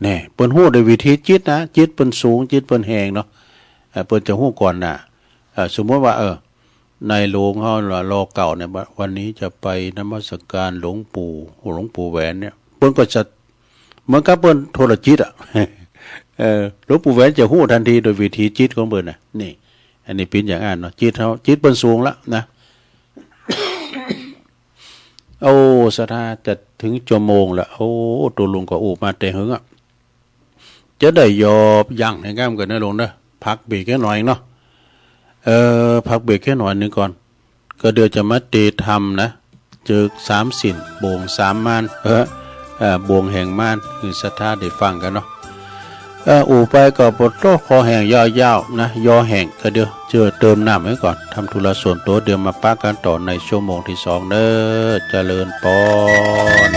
เนี่ยเปิ้นฮู้ด้วยวิธีจิตนะจิตเปิ้นสูงจิตเปิ้นแหงเนาะเปิ้นจะฮู้ก่อนนะสมมติว่านายหลวงเฮารอเก่าเนี่ยวันนี้จะไปนมัสการหลวงปู่แหวนเนี่ยเปิ้นก็จะเหมือนกับเปิ้นโทรจิตหลวงปู่แหวนจะฮู้ทันทีโดยวิธีจิตของเปิ้นน่ะนี่อันนี้เป็นอย่างนั้นเนาะจิตเปิ้นสูงแล้วนะ โอ้สถาจะถึงชั่วโมงละโอ้ตัวลุงก็อูมาแต่หึงจะได้ยอบยั่งให้งามกันนะลุงนะ พักเบรกแค่หน่อยเนาะพักเบรกแค่หน่อยนึงก่อนก็เดี๋ยวจะมาเตทำนะเจอ3 สินโบง3 ม่านโบงแห่งม่านคือศรัทธาได้ฟังกันเนาะอู่ไปก็ปลดโต๊ะคอแห่งยาวๆนะยอแห่งก็เดี๋ยวเจอเติมน้ำไว้ก่อนทำธุระส่วนตัวเดี๋ยวมาป้ากันต่อในชั่วโมงที่2เด้อเจริญปอน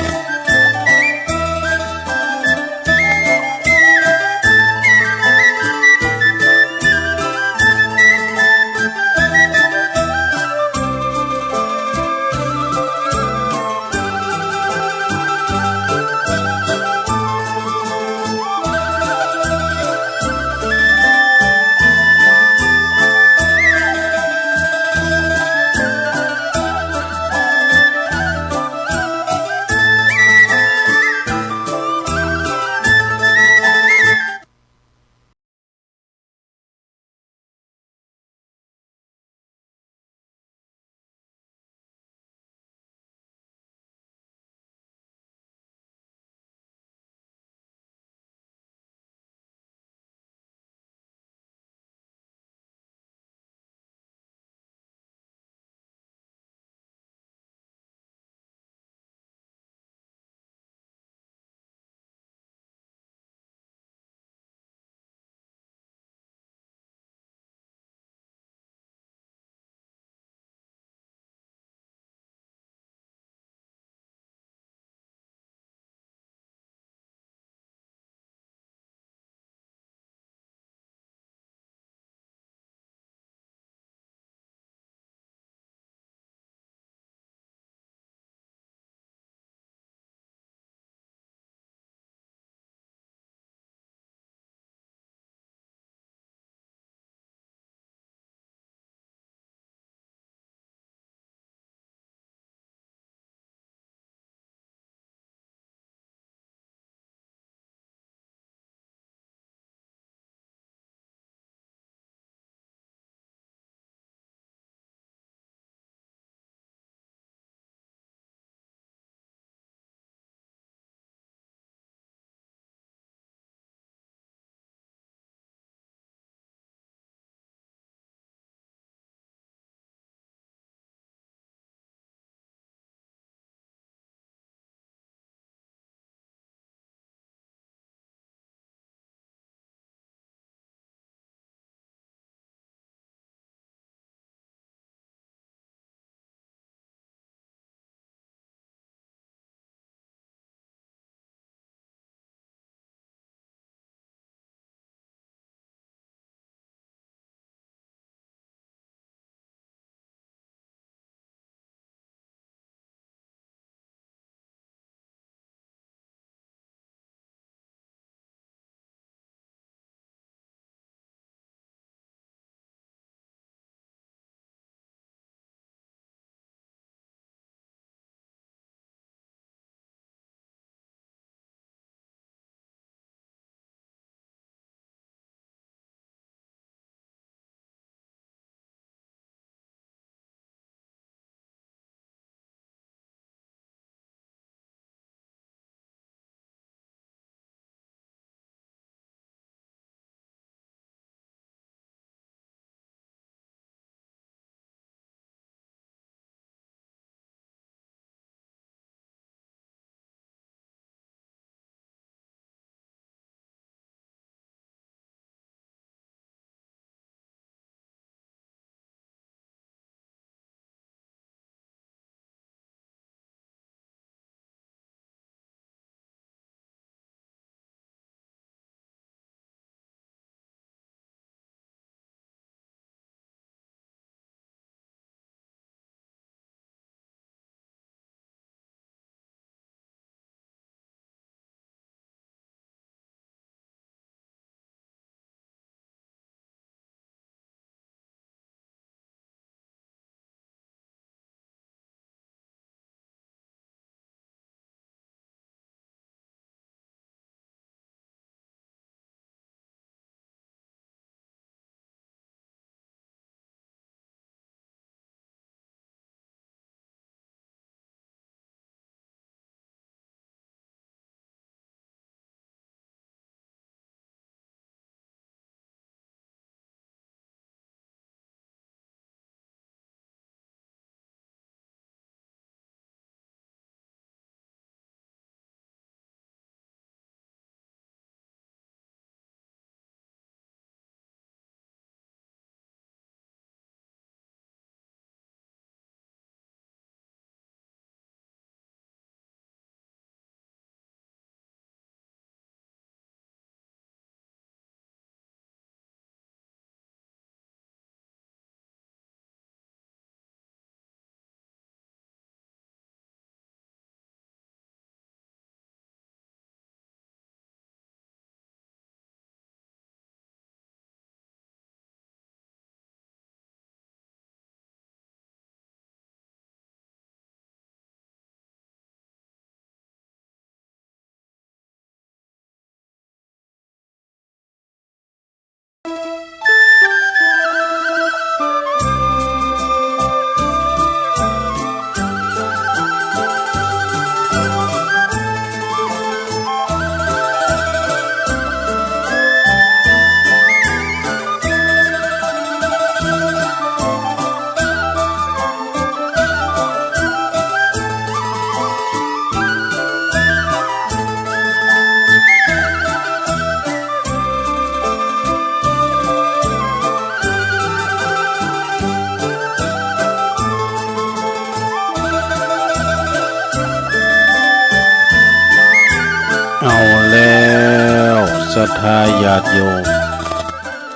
ทธาญาติโยม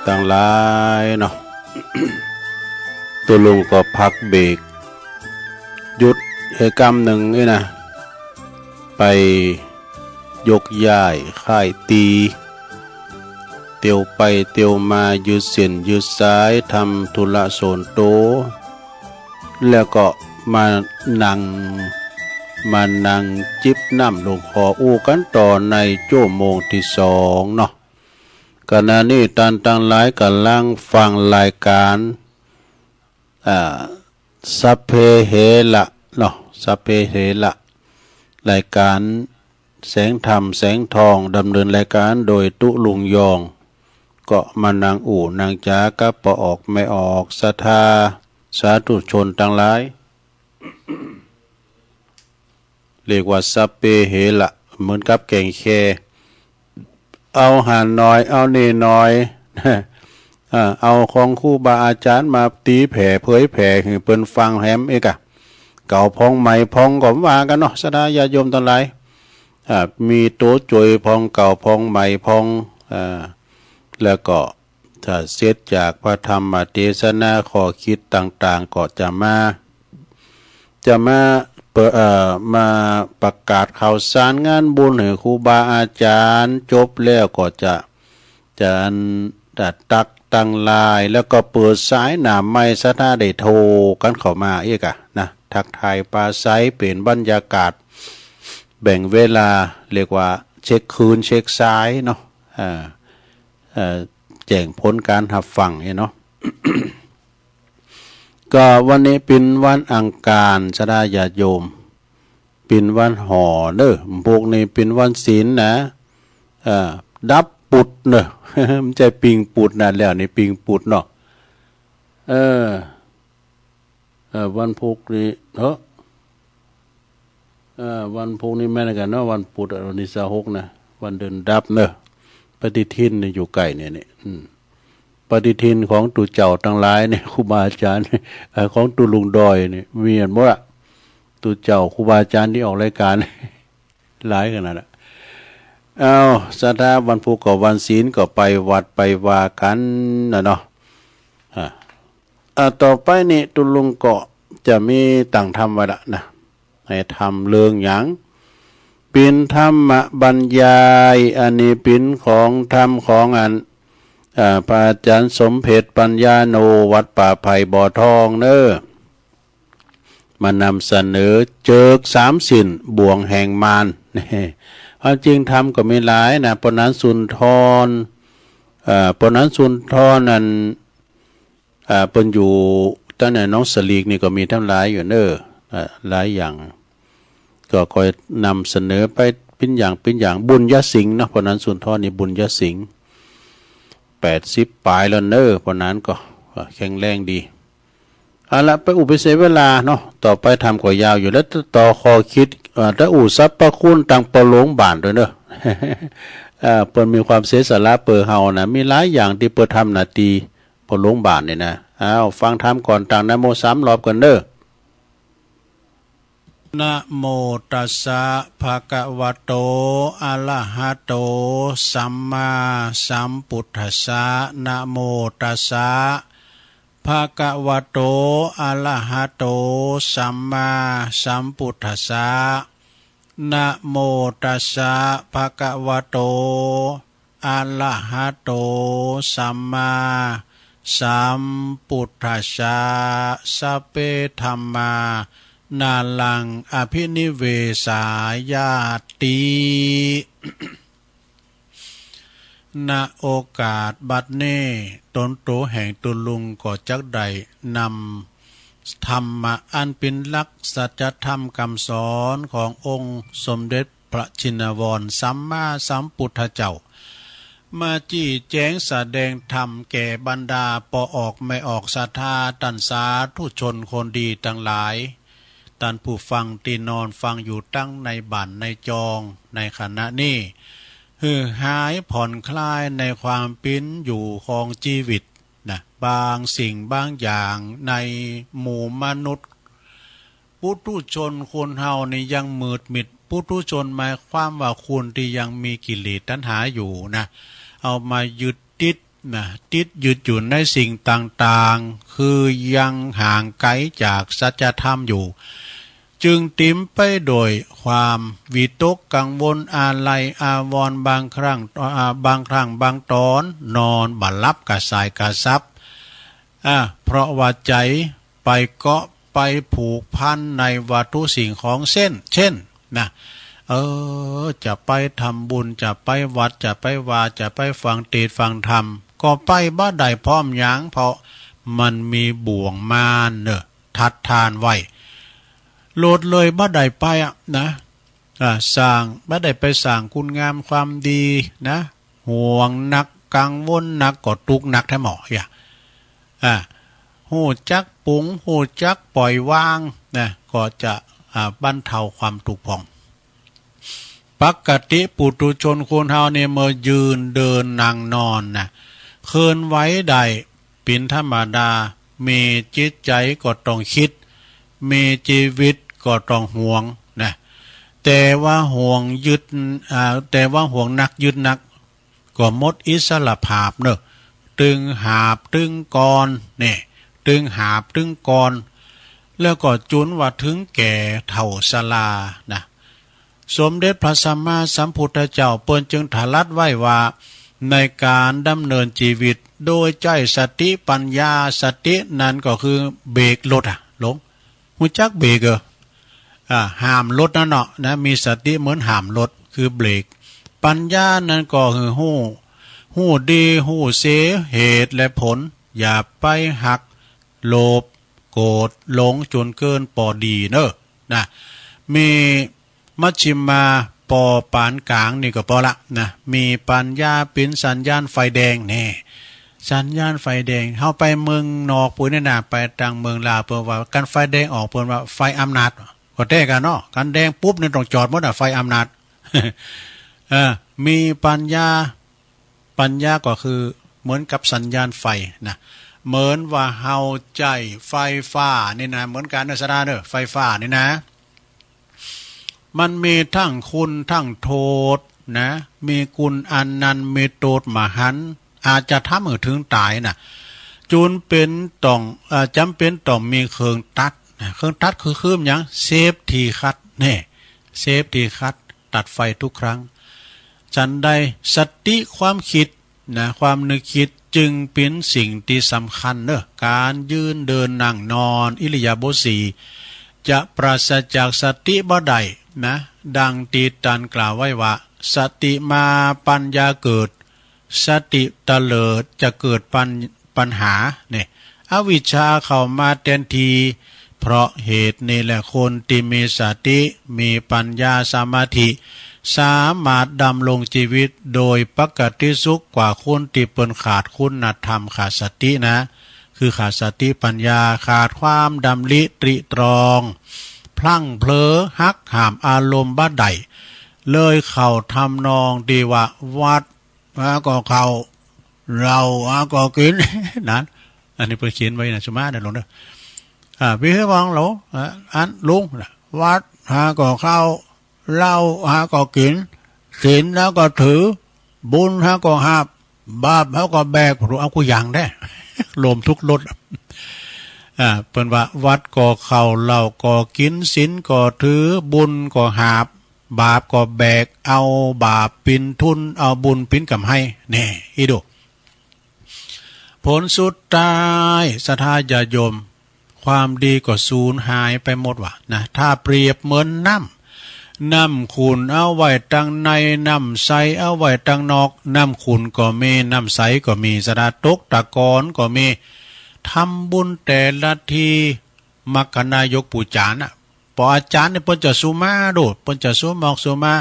ต่างหลายเนาะ ตัวลุงก็พักเบรกหยุดเหตุกรรมหนึ่งนี่นะไปยกย้ายค่ายตีเตียวไปเตียวมายืดเส้นยืดสายทำธุระโสนโตแล้วก็มานั่งจิบน้ำลงคออู้กันต่อในชั่วโมงที่สองเนาะขณะนี้ตันตั้งหลายกำลังฟังรายการสัพเพเหระเนาะสัพเพเหระรายการแสงธรรมแสงทองดำเนินรายการโดยตุลุงยองก็มานั่งอู่นางจากัปออกไม่ออกศรัทธาสาธุชนทั้งหลายเรียกว่าสัพเพเหระเหมือนกับแกงแคเอาหานน้อยเอาเนน้อย เอาของครูบาอาจารย์มาตีแผ่เผยแผ่ให้เปิ้นฟังแฮมเอกะเก่าพองใหม่พองก็ว่ากันเนาะสดาญาโยมทั้งหลายมีโตจวยพองเก่าพองใหม่พองแล้วก็ถ้าเสร็จจากพระธรรมเทศนาข้อคิดต่างๆก็จะมามาประกาศข่าวสารงานบุญให้ครูบาอาจารย์จบแล้วก็จะตักตั้งลายแล้วก็เปิดสายหนาไม้สถาได้โทรกันเข้ามาอีกนะทักทายปลาไซเป็นบรรยากาศแบ่งเวลาเรียกว่าเช็คคืนเช็คซ้ายเนาะแจ้งผลการหับฟังเนาะ ก็วันนี้เป็นวันอังคารสดาญาติโยมเป็นวันห่อเด้อพวกนี้เป็นวันศีลนะดับปุดเนอะ มันจะปิงปุดนะแล้วนี่ปิงปุดเนาะวันพุธนี้วันพุธนี้แม่นกันเนาะวันปุดวันนี้26นะวันเดินดับเนอะปฏิทินนี่อยู่ใกล้เนี่ยนี่ปฏิทินของตุเจ้าทั้งหลายเนี่ยครูบาอาจารย์ของตุลุงดอยนี่มีอันบ่ล่ะตุเจ้าครูบาอาจารย์ที่ออกรายการ หลายขนาดน่ะเอาศรัทธาวันพุธกับวันศีลก็ไปวัดไปว่ากันนะเนาะต่อไปนี่ตุลุงก็จะมีต่างธรรมไว้ละนะให้ทำเรื่องหยังเป็นธรรมบรรยายอันนี้เป็นของธรรมของอันพระอาจารย์สมเพชปัญญาโนวัดป่าไผ่บ่อทองเน้อมานำเสนอเจิก3 สินบ่วงแห่งมารความจริงธรรมก็มีหลายนะปนันสุนทรปนันสุนทรนั้นเป็นอยู่ตั้งแต่น้องสลีกนี่ก็มีทั้งหลายอยู่เน้อหลายอย่างก็คอยนำเสนอไปเป็นอย่างบุญยสิงห์นะปนันสุนทรนี่บุญยสิงห์80 ปลายแล้วเน้อเพราะนั้นก็แข็งแรงดีเอาละไปอุปเสเวลาเนาะต่อไปทำก็ยาวอยู่แล้วต่อคอคิดถ้าอุทรัพย์ประคุณต่างปหลวงบานด้วยเนอะเปิดมีความเสียสละเปิดเฮานะมีหลายอย่างที่เปิดทำนาทีปหลวงบานเนี่ยนะฟังธรรมก่อนต่างนะโม3 รอบกันเด้อนะโมตัสสะภะคะวะโตอะระหะโตสัมมาสัมพุทธัสสะนะโมตัสสะภะคะวะโตอะระหะโตสัมมาสัมพุทธัสสะนะโมตัสสะภะคะวะโตอะระหะโตสัมมาสัมพุทธัสสะสัพเพธัมมานาลังอภินิเวสายาติ ณ โอกาสบัดนี้ตนโตแห่งตุลุงก็จักได้นำธรรมะอันเป็นหลักสัจธรรมคำสอนขององค์สมเด็จพระชินวรสัมมาสัมพุทธเจ้ามาจี้แจงแสดงธรรมแก่บรรดาปออกไม่ออกศรัทธาตันสาธุชนคนดีทั้งหลายท่านผู้ฟังที่นอนฟังอยู่ตั้งในบ้านในจองในขณะนี้หายผ่อนคลายในความเป็นอยู่ของชีวิตนะบางสิ่งบางอย่างในหมู่มนุษย์ปุถุชนคนเฮานี่ยังมืดมิดปุถุชนหมายความว่าคนที่ยังมีกิเลสตัณหาอยู่นะ เอามายึดติดนะติดยึดอยู่ในสิ่งต่างๆคือยังห่างไกลจากสัจธรรมอยู่จึงติมไปโดยความวิตกกังวลอาลัยอาวรณ์บางครั้งบางตอนนอนบัดลับกระสายกระซับเพราะว่าใจไปเกาะไปผูกพันในวัตถุสิ่งของเช่นนะจะไปทำบุญจะไปวัดจะไปวาจะไปฟังเทศน์ฟังธรรมก็ไปบ้าใดพร้อมยั้งเพราะมันมีบ่วงมารทัดทานไว้โลดเลยบ้าใดไปนะสร้างบ้าใดไปสร้างคุณงามความดีนะห่วงนักกังวลนักก็ทุกข์นักแท้หมอหูจักปุงหูจักปล่อยวางนะก็จะบรรเทาความทุกข์ผ่องปกติปุถุชนคนเฮาเนี่ยเมื่อยืนเดินนั่งนอนนะเคลื่อนไหวได้เป็นธรรมดามีจิตใจก็ต้องคิดมีชีวิตก็ต้องห่วงนะแต่ว่าห่วงยึดแต่ว่าห่วงนักยึดนักก็หมดอิสระภาพเนอะตึงหาบตึงกรเนี่ยตึงหาบตึงกรแล้วก็จุนว่าถึงแก่เฒ่าชรานะสมเด็จพระสัมมาสัมพุทธเจ้าเปิ้นจึงตรัสไว้ว่าในการดำเนินชีวิตโดยใจสติปัญญาสตินั้นก็คือเบรกรถหลงหูจักเบรกห้ามรถนั่นเนาะนะมีสติเหมือนห้ามรถคือเบรกปัญญานั้นก็คือหู้ดีหู้เสียเหตุและผลอย่าไปหักโลภโกรธหลงจนเกินปอดีเนอะนะมีมัชฌิมาปอปานกลางนี่ก็พอละนะมีปัญญาเป็นสัญญาณไฟแดงแน่สัญญาณไฟแดงเข้าไปเมืองนอกปุ้ยนี่นะไปทางเมืองลาวเพิ่นว่าการไฟแดงออกเพิ่นว่าไฟอำนาจก็แท้กันเนาะการแดงปุ๊บนี่ต้องจอดหมดไฟอำนาจ มีปัญญาก็คือเหมือนกับสัญญาณไฟนะเหมือนว่าเฮาใจไฟฟ้านี่นะเหมือนกันนะสดาเด้อไฟฟ้านี่นะมันมีทั้งคุณทั้งโทษนะมีคุณอันนั้นมีโทษมหันต์อาจจะทำให้ถึงตายนะจุนเป็นต้องจำเป็นต้องมีเครื่องตัดนะเครื่องตัดคือเครื่องอย่างเซฟทีคัดนี่เซฟทีคัดตัดไฟทุกครั้งฉันใดสติความคิดนะความนึกคิดจึงเป็นสิ่งที่สำคัญเนอะการยืนเดินนั่งนอนอิริยาบถสี่จะปราศจากสติบ่ได้นะดังตีตันกล่าวไว้ว่าสติมาปัญญาเกิดสติเตลิดจะเกิดปัญหาเนี่ยอวิชชาเข้ามาแทนทีเพราะเหตุนี่แหละคนที่มีสติมีปัญญาสมาธิสามารถดำรงชีวิตโดยปกติสุขกว่าคนที่เปิ้นขาดคุณธรรมขาดสตินะคือขาดสติปัญญาขาดความดำริตริตรองพลั้งเผลอหักห้ามอารมณ์บ้าใดเลยเข้าทำนองดีว่าวัดก็เข้าเราก็กินนั้นอันนี้เพิ่นเขียนไว้นะสุมาเดี๋ยวลงเด้อพี่ให้ฟังเหรออันลุงวัดก็เข้าเหล้าก็กินศีลแล้วก็ถือบุญก็หาบบาปก็แบกรู้เอากูอย่างได้ รวมทุกรสเป็นว่าวัดก็เข้าเหล้าก็กินศีลก็ถือบุญก็หาบบาปก็แบกเอาบาปปินทุนเอาบุญปินกำให้แน่อีดูผลสุดท้ายศรัทธาญาโยมความดีก็สูญหายไปหมดว่ะนะถ้าเปรียบเหมือนน้ำขุนเอาไว้ตั้งในน้ำใสเอาไว้ตั้งนอกน้ำขุนก็มีน้ำใสก็มีสระตกตะกอนก็มีทำบุญแต่ละทีมัคคณายกปู่จานพออาจารย์เนี่ยเพิ่นจะสุมาดูเพิ่นจะสุมอกสุมา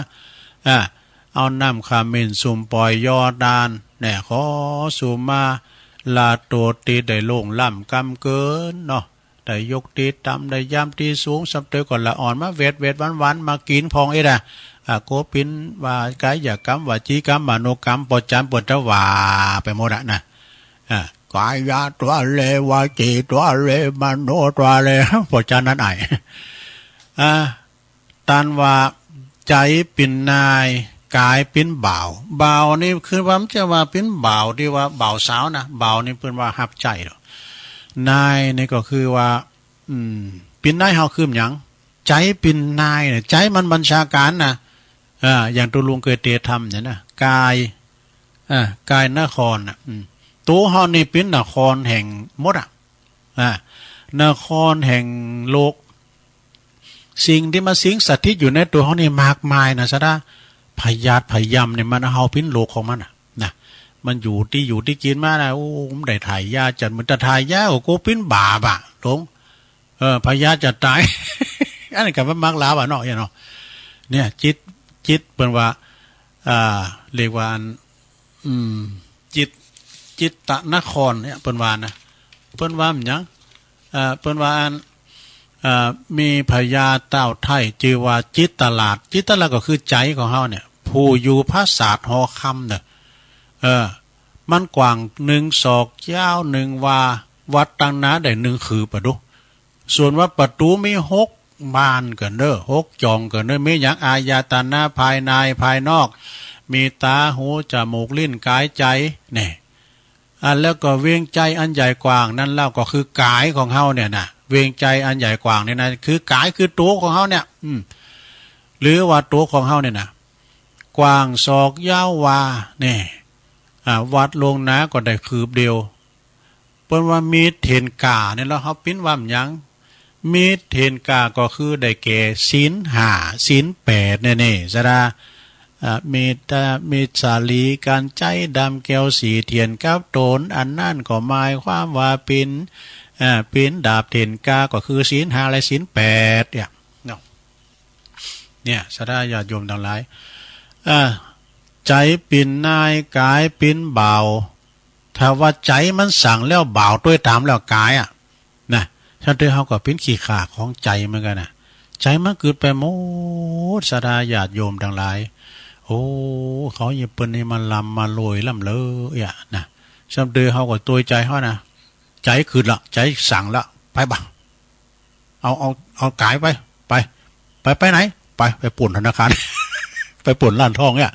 เอาน้ำขมิ้นสุ่มปล่อยยอดานเนี่ยขอสุมาลาโตตีได้โล่งล่ำกำเกินเนาะได้ยกตีต่ำได้ย่ำตีสูงสับเตยก่อนละอ่อนมาเวทวันมากินพองโกปินว่ากายอยากกรรมว่าจีกรรมมโนกรรมปจันปจว่าไปหมดนะกายตัวเลวาจีตัวเลมโนตัวเลปจันนั้นตันว่าใจเป็นนาย กายเป็นบ่าวบ่าวนี่คือว่ามันจะว่าเป็นบ่าวที่ว่าบ่าวสาวนะบ่าวนี่เพิ่นว่าฮับใจดอกนายนี่ก็คือว่าเป็นนายเฮาคือหยังใจเป็นนายเนี่ยใจมันบัญชาการนะอย่างตัวลุงเคยเตทำเนี่ยนะกายกายนครน่ะตัวเฮานี่เป็นนครแห่งมดนครแห่งโลกสิ่งที่มาสิงสถิตอยู่ในตัวเฮานี่มากมายนะซะนะพยาธิพยามเนี่ยมันเฮาเป็นโลกของมันนะมันอยู่ที่กินมานะโอ้ผมได้ถ่ายยาจัดมันจะถ่ายยาโอ้กูเป็นบาปอ่ะหลงพยาธิจะตาย อันนี้ก็มันมักลาวเนาะอย่างเนาะเนี่ยจิตเปิ้นว่าเรียกว่าจิตตนครเนี่ยเปิ้นว่านะเปิ้นว่ามันหยังเปิ้นว่ามีพญาเต้าไทยชื่อว่าจิตตลาดก็คือใจของเฮาเนี่ยผู้อยู่ภาษาหอคำเนี่ยมันกว้าง1 ศอกยาว1 วาวัดตั้งนาได้1 คือปะดุส่วนว่าประตูมี6 บานกันเด้อ6 จองกันเด้อมีหยังอายตนะภายในภายนอกมีตาหูจมูกลิ้นกายใจนี่แล้วก็เวียงใจอันใหญ่กว้างนั่นเล่าก็คือกายของเฮาเนี่ยนะเวียงใจอันใหญ่กว้างเนี่ยนะคือกายคือตัวของเฮาเนี่ยหรือว่าตัวของเฮาเนี่ยนะกว้างศอกยาววาเนี่ยวัดลงนะก็ได้คืบเดียวเปิ้นว่ามีเถนกาเนี่ยแล้วเฮาปิ้นว่าหยังมีเถนกาก็คือได้แก่ศีล5ศีล8นี่ๆซะดามีสาลีการใจดำแก้วสีเทียนกับโตนอันนั่นก็หมายความว่าเป็นดาบเถนกาก็คือศีล5และศีล8เนี่ยเนาะเนี่ยสดาญาติโยมทั้งหลายใจเป็นนายกายเป็นบ่าวถ้าว่าใจมันสั่งแล้วบ่าวด้วยตามแล้วกายนะฉันเตอเฮาก็เป็นขี้ข่าของใจเหมือนกันนะใจมันเกิดไปหมดสดาญาติโยมทั้งหลายโอ้เขาอย่าเปิ้นให้มันลำมาลอยลำเลยนะฉันเตอเฮาก็ตัวใจเฮานะใจคืนละใจสั่งละไปบ่าเอากายไปไหนไปป่นธนาคาร ไปป่นร้านทองเนี่ย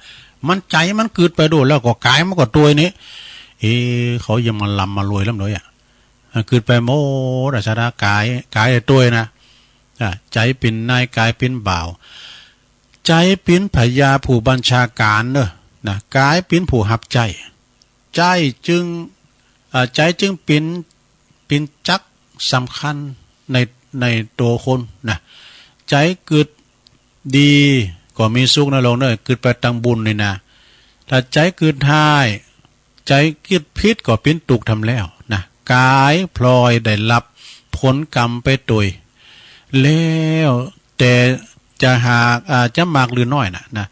มันใจมันเกิดไปโดนแล้วก็กายมันก็ตัวนี้เขายังมาลำมาลอยลำเลยเกิดไปโมดชนะกายตัวนะใจเป็นนายกายเป็นบ่าวใจเป็นพญาผู้บัญชาการเนอะนะกายเป็นผู้หับใจจึงเป็นจักสำคัญในตัวคนนะใจเกิดดีก็มีสุขนะลงเนอะเกิดไปตังบุญนี่นะถ้าใจเกิดท้ายใจเกิดพิษก็เป็นตุกทำแล้วนะกายพลอยได้รับผลกรรมไปตุยแล้วแต่จะหากจะมากหรือน้อยนะ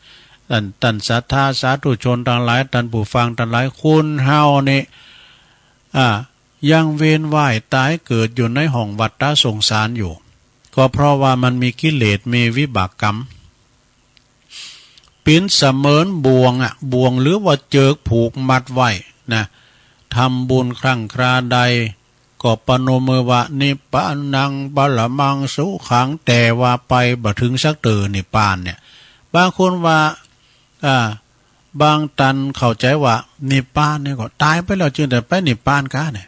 ตันศรัทธาสาธุชนทั้งหลายตันผู้ฟังทั้งหลายคุณเฮานี่ยังเวียนว่ายตายเกิดอยู่ในห้องวัฏสงสารอยู่ก็เพราะว่ามันมีกิเลสมีวิบากกรรมเป็นเสมือนบ่วงหรือว่าเจิกผูกมัดไว้นะทำบุญครั้งคราใดก็ปนมมือว่านิพพานังบาลมังสุขังแต่ว่าไปบ่ถึงสักนิพพานเนี่ยบางคนว่าบางตันเข้าใจว่านิพพานเนี่ยก็ตายไปแล้วจึงแต่ไปนิพพานกันเนี่ย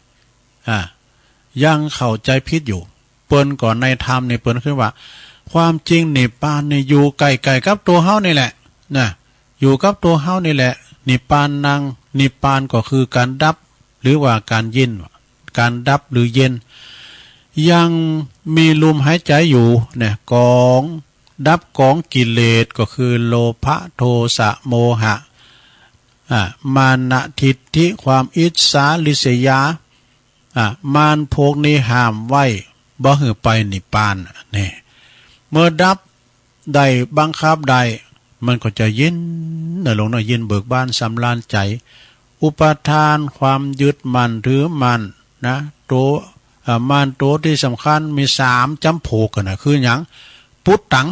ยังเข้าใจผิดอยู่เปิ้นก่อนในธรรมเนี่ยเปิ้นคือว่าความจริงนิพพานเนี่ยอยู่ใกล้ๆกับตัวเฮานี่แหละนะอยู่กับตัวเฮานี่แหละนิพพานนังนิพพานก็คือการดับหรือว่าการเย็นการดับหรือเย็นยังมีลมหายใจอยู่เนี่ยกองดับกองกิเลสก็คือโลภะโทสะโมหะมานะทิฏฐิความอิจฉาริษยามารพวกนี้ห้ามไว้บ่ให้ไปนิพพานนี่เมื่อดับได้บังคับได้มันก็จะเย็นลงเย็นเบิกบานสำราญใจอุปทานความยึดมั่นถือมั่นนะตัวมันตัวที่สำคัญมี3จำพวกกันนะคืออย่างพุทธัง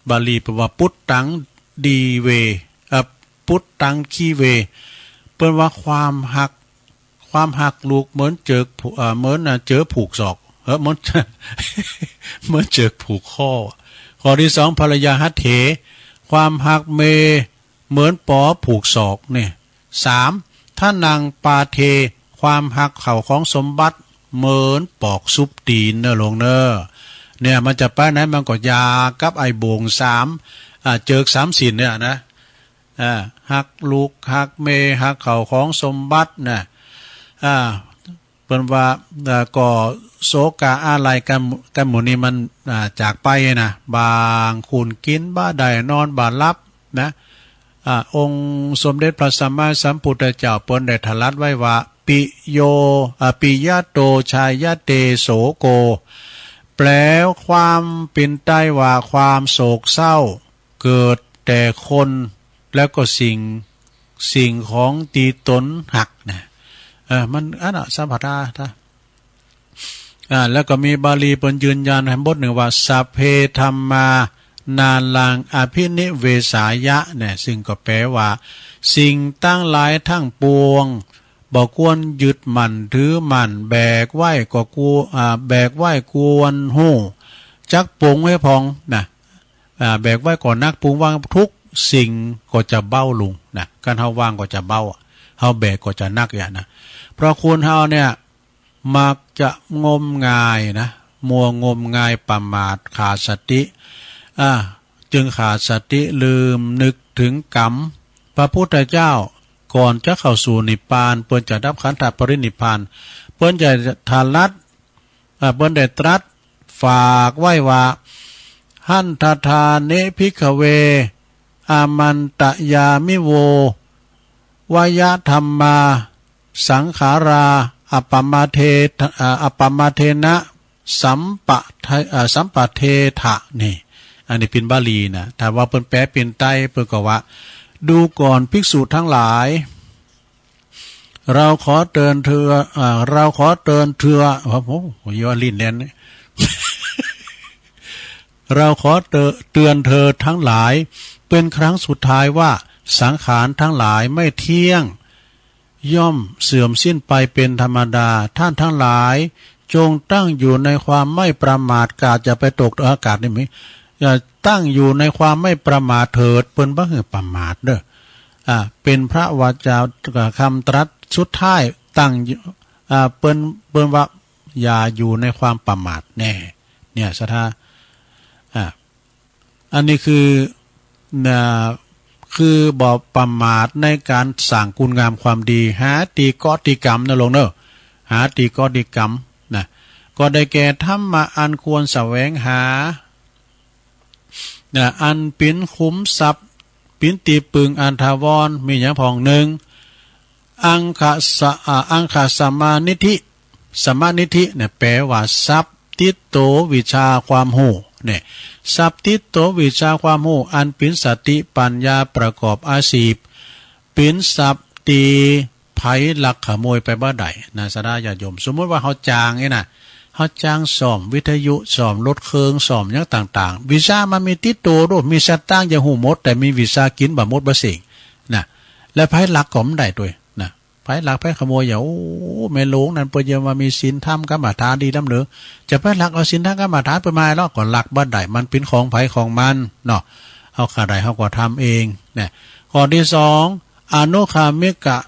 บาลีแปลว่าพุทธังดีเวพุทธังคีเวเป็นว่าความหักลูกเหมือนเจอผูกศอกเหมือนเจอผูกข้อที่2ภรรยาหัตเถ ความหักเมเหมือนปอผูกศอกเนี่ย3ถ้านางปาเทความหักเข่าของสมบัติเหมือนปอกซุปตีนเนอะลงเนอะเนี่ยมันจะไปไหนมันก็ยากับไอ้โบงเจิก3สินเนี่ยนะหักลูกหักเมหักเข่าของสมบัตินะเป็นว่าก็โศกาอะไรกันหมู่นี้มันจากไปนะบางคุณกินบ้าใดนอนบ้ารับนะองค์สมเด็จพระสัมมาสัมพุทธเจ้าเปิ้นได้ตรัสไว้ว่าปิยะโตชายะเตโสโกแปลความเป็นใต้ว่าความโศกเศร้าเกิดแต่คนแล้วก็สิ่งของตีตนหักนะมันสัมผัสได้แล้วก็มีบาลีเปิ้นยืนยันให้บทหนึ่งว่าสัพเพธัมมานาลังอภินิเวสายะเนี่ยซึ่งก็แปลว่าสิ่งตั้งหลายทั้งปวงบ่ควรยึดมั่นถือมั่นแบกไว้ก็แบกไว้ควรหู้จักปรุงให้พองนะแบกไว้ก่อนนักปรุงวางทุกสิ่งก็จะเบ้าลงนะการเฮาวางก็จะเบ้าเฮาแบกก็จะนักอย่างนะเพราะคุณเฮาเนี่ยมักจะงมงายนะมัวงมงายประมาทขาดสติจึงขาดสติลืมนึกถึงกรรมพระพุทธเจ้าก่อนจะเข้าสู่นิพพานเปิ้นจะดับขันธปรินิพพานเปิ้นจะทารัดเปิ้นได้ตรัสฝากไว้ว่าหันทธาเนภิกขเวอามันตยามิโววยธรรมาสังขาราอัปปมาเทนะสัมปะเทถะนี่อันนี้เป็นบาลีนะถ้าว่าเป็นแปลเป็นไต้เปิดก็ว่าดูก่อนภิกษุทั้งหลายเราขอเตือนเธอโอ้โหยอลิ้นแน่น เราขอเตือนเธอทั้งหลายเป็นครั้งสุดท้ายว่าสังขารทั้งหลายไม่เที่ยงย่อมเสื่อมสิ้นไปเป็นธรรมดาท่านทั้งหลายจงตั้งอยู่ในความไม่ประมาทกาจะไปตกอากาศได้ไหมอย่าตั้งอยู่ในความไม่ประมาทเถิดเปิ้นบ่คือประมาทเด้อเป็นพระวาจาคำตรัสสุดท้ายตั้งเปิ้นว่าอย่าอยู่ในความประมาทแน่เนี่ยสถาอันนี้คือบ่ประมาทในการสร้างคุณงามความดีหาตีกอติกรรมนะลงเนอะหาตีกอติกรรมนะก็ได้แก่ธรรมะอันควรแสวงหาอันปินคุ้มทรัพย์ปินตีปึงอันทาวรมีอย่างพองหนึ่งอังคสมานิธิเนี่ยแปลว่าทรัพย์ติโตวิชาความหูเนี่ยทรัพย์ติโตวิชาความหูอันปินสติปัญญาประกอบอาชีพปินทรัพย์ตีไผลักขโมยไปบ่ได้นะสดาญาโยมสมมติว่าเขาจ้างนะเขาจ้างซ่อมวิทยุซ่อมรถเครื่องซ่อมอย่างต่างๆวิชามันมีติดตัวด้วยมีสตางค์อย่างหูหมดแต่มีวิชากินบ่หมดบ่เสิงนะและไผลักก็ไม่ได้ด้วยนะไผลักไผขโมยอย่าโอ้แม่หลวงนั่นเปิ้นยังว่ามีศีลธรรมกรรมฐานดีนำเหลือจะไผลักเอาศีลธรรมกรรมฐานไปมาแล้วก็ลักบ่ได้มันเป็นของไผของมันเนาะเฮาขาดได้เฮาก็ทำเองเนี่ยข้อที่2อนุคามิกะ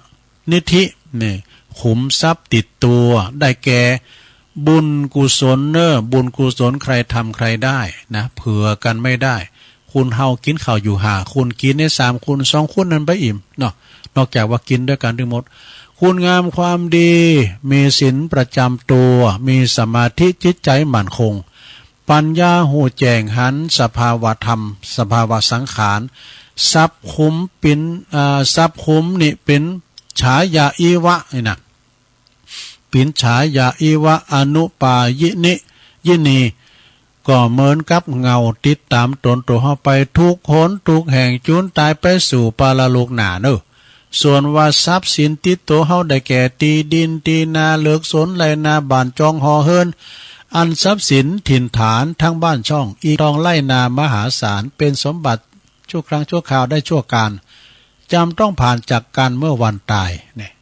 นิธินี่ขุมทรัพย์ติดตัวได้แก่บุญกุศลบุญกุศลใครทำใครได้นะเผื่อกันไม่ได้คุณเฮากินข้าวอยู่5คุณกินได้3คุณ2คุณนั้นไปอิ่มเนาะนอกจากว่ากินด้วยกันทั้งหมดคุณงามความดีมีศีลประจำตัวมีสมาธิจิตใจมั่นคงปัญญาหูแจ้งหันสภาวะธรรมสภาวะสังขารทรัพย์คุ้มเป็นทรัพย์คุ้มนี่เป็นฉายาอีวะนี่นะปินฉายาอีวะอนุปายินีก็เหมือนกับเงาติดตามตนตัวเฮาไปทุกหนทุกแห่งจุนตายไปสู่ปาลโลกหนาเนอะส่วนว่าทรัพย์สินติดตัวเฮาได้แก่ตีดินตีนาเลือกสนไรนาบ้านจองหอเฮินอันทรัพย์สินถิ่นฐานทั้งบ้านช่องอีทองไร่นามหาศาลเป็นสมบัติชั่วครั้งชั่วคราวได้ชั่วการจำต้องผ่านจากการเมื่อวันตายเนี่ย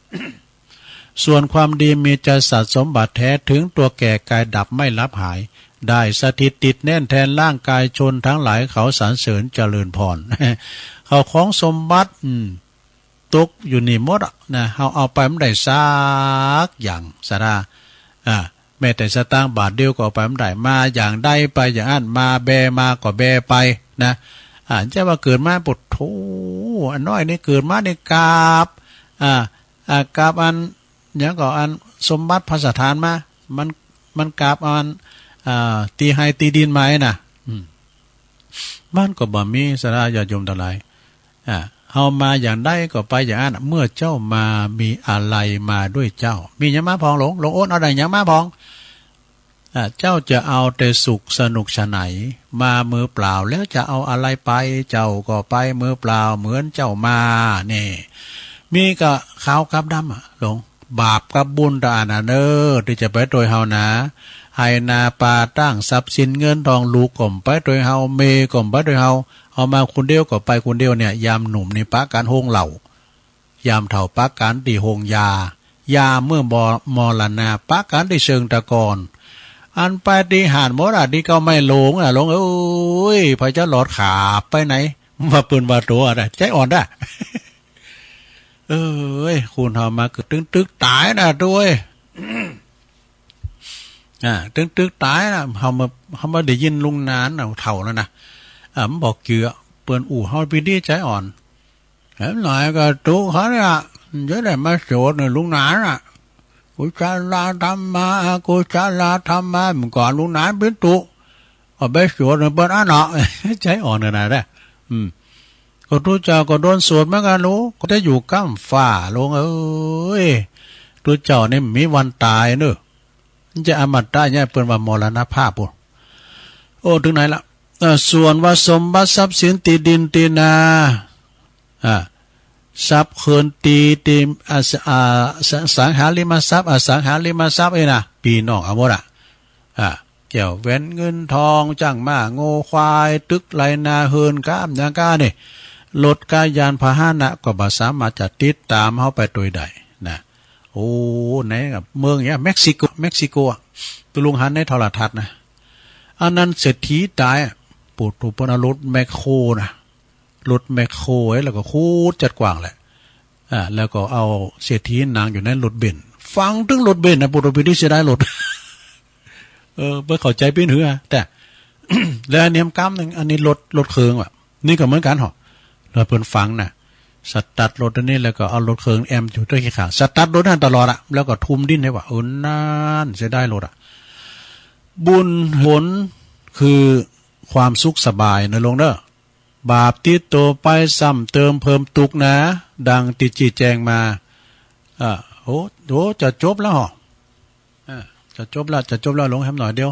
ส่วนความดีมีจะสัตว์สมบัติแท้ถึงตัวแก่กายดับไม่ลับหาย ได้สถิตติดแน่นแทนร่างกายชนทั้งหลายเขาสรรเสริญเจริญพร เขาของสมบัติตกอยู่นี่หมดนะเฮาเอาไปไม่ได้ซักอย่างสาราแม้แต่สตางค์บาทเดียวก็เอาไปไม่ได้มาอย่างใดไปอย่างนั้นมาแบมาก็แบไปนะจะว่าเกิดมาปวดโถอันน้อยนี่เกิดมาในกาบกาบอันอย่างก็อันสมบัติพระสถานมามันกาบอันตีให้ตีดินไหมนะมันก็บ่มีสาราญาติโยมทั้งหลายเฮามาอย่างใดก็ไปอย่างนั้นเมื่อเจ้ามามีอะไรมาด้วยเจ้ามีหยังมาพองหลงโอนเอาได้หยังมาพองเจ้าจะเอาแต่สุขสนุกฉะไหนมามือเปล่าแล้วจะเอาอะไรไปเจ้าก็ไปมือเปล่าเหมือนเจ้ามานี่มีก็ขาวกับดำหลงบาปกับบุญตานะเนอที่จะไปโดยเฮานะให้นาปาตั้งทรัพย์สินเงินทองลูกก่อมไปโดยเฮาเมก่อมไปโดยเฮาเอามาคนเดียวก็ไปคนเดียวเนี่ยยามหนุ่มนี่ปะการโฮงเหล่ายามเฒ่าปะการตีโฮงยาเมื่อมรณาปะการที่เชิงตะกอนอันไปที่หานหมดที่ก็ไม่หลงหลงเอ้ยพระเจ้าหลอดขาไปไหนมาปืนมาตัวอะไรใจอ่อนได้ เอ้ยคุณเฮามาคือตึกตายนะด้วยตึกตายนะเฮามาได้ยินลุงนานเฒ่าแล้วนะมันบอกเกือเปิ้นอู่เฮาไปดีใจอ่อนแถมหน่อยก็ตุเขาเนี่ยจะได้มาโสดเนี่ยลุงนานกุศลธรรมะกุศลธรรมะมันก่อนลุงนานเป็นตุเอาไปโสดเนี่ยเปิ้นเนาะใจอ่อนขนาดนั้นก็ทุเจ้าก็โดนสวดเหมือนกันรู้ก็ได้อยู่ก้ำฝ่าลงเอ้ยทุเจ้านี่มีวันตายเนอะจะอมตะเนี่ยเปิ้นว่ามรณภาพปุ๊โอ้ถึงไหนละส่วนว่าสมบัติทรัพย์สินตีดินตีนาทรัพย์เคินตีสังหาริมทรัพย์อสังหาริมทรัพย์นะปีน้องเอาหมดเกี่ยวแหวนเงินทองจ้างมาโง่ควายตึกไรนาเฮินก้ามอย่างก้านี่รถกายานพาหนะก็บ่สามารถจะติดตามเฮาไปโดยใดนะโอ้ไหนกับเมืองเนี้ยเม็กซิโกตุลุงหันในโทรทัศน์นะอันนั้นเศรษฐีตายปูดถูกปนรถแมคโครนะรถแมคโครแล้วก็คูดจัดกว้างแหละแล้วก็เอาเศรษฐีนางอยู่ในรถเบนซ์ฟังถึงรถเบนซ์นะปูดไปที่เสียดายรถเพื่อเข้าใจเป็นหือแต่ แล้วอันนี้กำหนึ่งอันนี้รถเครื่องแบบนี่ก็เหมือนกันเหรอเราเพิ่นฟังนะสตัดรถอันนี้แล้วก็เอารถเครื่องแอมอยู่ด้วยขี้ขาสตัดรถนั่นตลอดแล้วก็ทุ่มดิ้นให้ว่านั่นเสียดายรถบุญผลคือความสุขสบายนะลงเด้อบาปติดตัวไปซ้ำเติมเพิ่มตุกนะดังติจีแจงมาโอ้จะจบแล้วเหรอจะจบแล้วลงแฮมหน่อยเดียว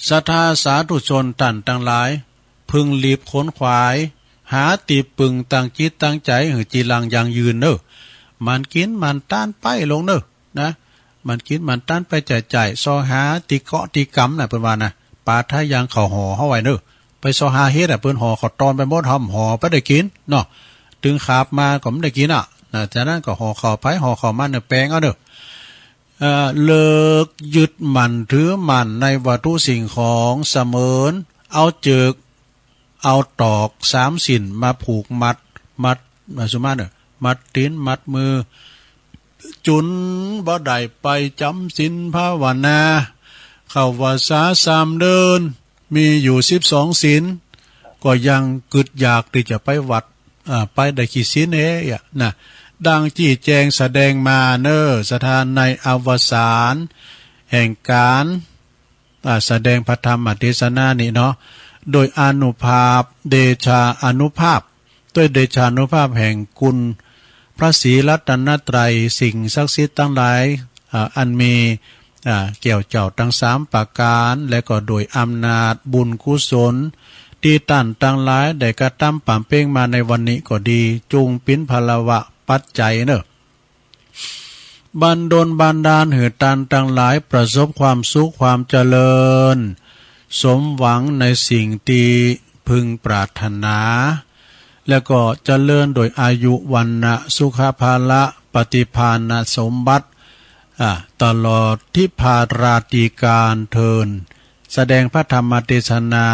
ศรัทธาสาธุชนท่านทั้งหลายพึงรีบขนขวายหาตีปึงตั้งจิตตั้งใจหือจีรังยังยืนเนอะมันกินมันต้านไปลงเนอะนะมันกินมันต้านไปจ่ายซอหาตีเกาะตีกำน่ะเปิ้นว่านะปาทายังเขาห่อเฮาไว้เนอะไปซอหาเฮ็ดเปิ้นห่อเขาตอนไปหมดห่อไปได้กินเนาะถึงขาบมาก็ไม่ได้กินจากนั้นก็ห่อข้าวไผห่อข้าวมันเนี่ยแปลงเอาเนอะเลิกยึดมั่นถือมั่นในวัตถุสิ่งของเสมือนเอาเจิกเอาตอกสามสินมาผูกมัดสุมาเนี่ยมัดตีนมัดมือจุนบ่ได้ไปจำศีลภาวนาเข้าวัดสาสามเดินมีอยู่12ศีลก็ยังกึดอยากที่จะไปวัดไปได้กี่ศีลนะดังจี้แจงแสดงมาเนอสถานในอวสานแห่งการแสดงพระธรรมเทศนานี่เนาะโดยอนุภาพเดชาอนุภาพด้วยเดชานุภาพแห่งคุณพระศรีรัตนตรัยสิ่งศักดิ์สิทธิ์ทั้งหลายอันมีเกี่ยวเจ้าทั้ง3ประการและก็โดยอำนาจบุญกุศลที่ตั้นทั้งหลายได้กระทำป่ำเป้งมาในวันนี้ก็ดีจุงปิ้นพลวะปัจจัยเนอะบันดลบันดาลเหตุการณ์ทั้งหลายประสบความสุขความเจริญสมหวังในสิ่งที่พึงปรารถนาแล้วก็เจริญโดยอายุวันนะสุขภาละปฏิภาณสมบัติ ตลอดที่พาราตีการเทินแสดงพระธรรมเทศนา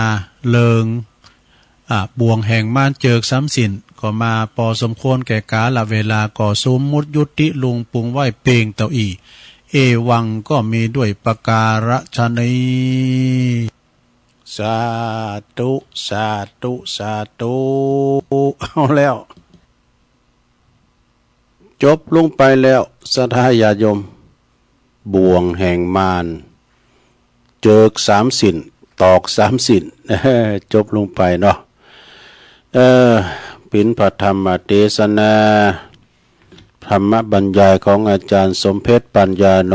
เลิงบ่วงแห่งม่านเจิกซ้ำสินก็มาพอสมควรแก่กาลเวลาก่อสมมุติยุติลุงปุงไหวเปงเต่าอีเอวังก็มีด้วยประการฉะนี้สาธุสาธุสาธุเอาแล้วจบลงไปแล้วสัทธาญาโยมบ่วงแห่งมารเจิกสามสินตอกสามสินจบลงไปเนาะปิ่นพระธรรมเทศนาธรรมบรรยายของอาจารย์สมเพชรปัญญาโน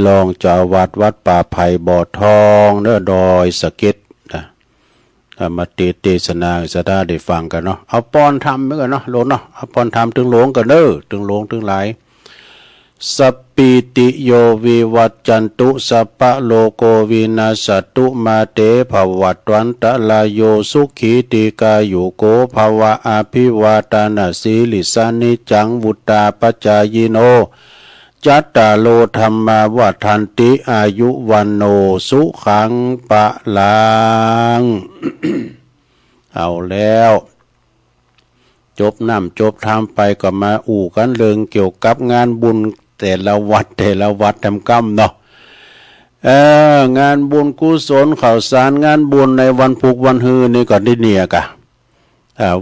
รองเจ้าวัดวัดป่าไผ่บ่อทองเนื้อดอยสะเก็ดนะมาเทศนาจะได้ฟังกันเนาะเอาปอนทำเหมือนกันเนาะโลนเนาะเอาปอนทำถึงหลวงกันเด้อถึงหลวงถึงหลายสัปปิติโยวิวัจจันตุสัพพะโลโกวินาศตุมาเตภวัตวันตะลายโยสุขีติกายุโกภวะอภิวาทานาสีลิสานิจังวุตตาปัจจายโนจัตตาโลธรรมาวัฏันติอายุวันโนสุขังปะลัง เอาแล้วจบน้ำจบทำไปก็มาอู่กันเรื่องเกี่ยวกับงานบุญแต่ละวัดทำกรรมเนาะงานบุญกุศลข่าวสารงานบุญในวันพุกวันฮือนี่ก็ได้เนี่ยกะ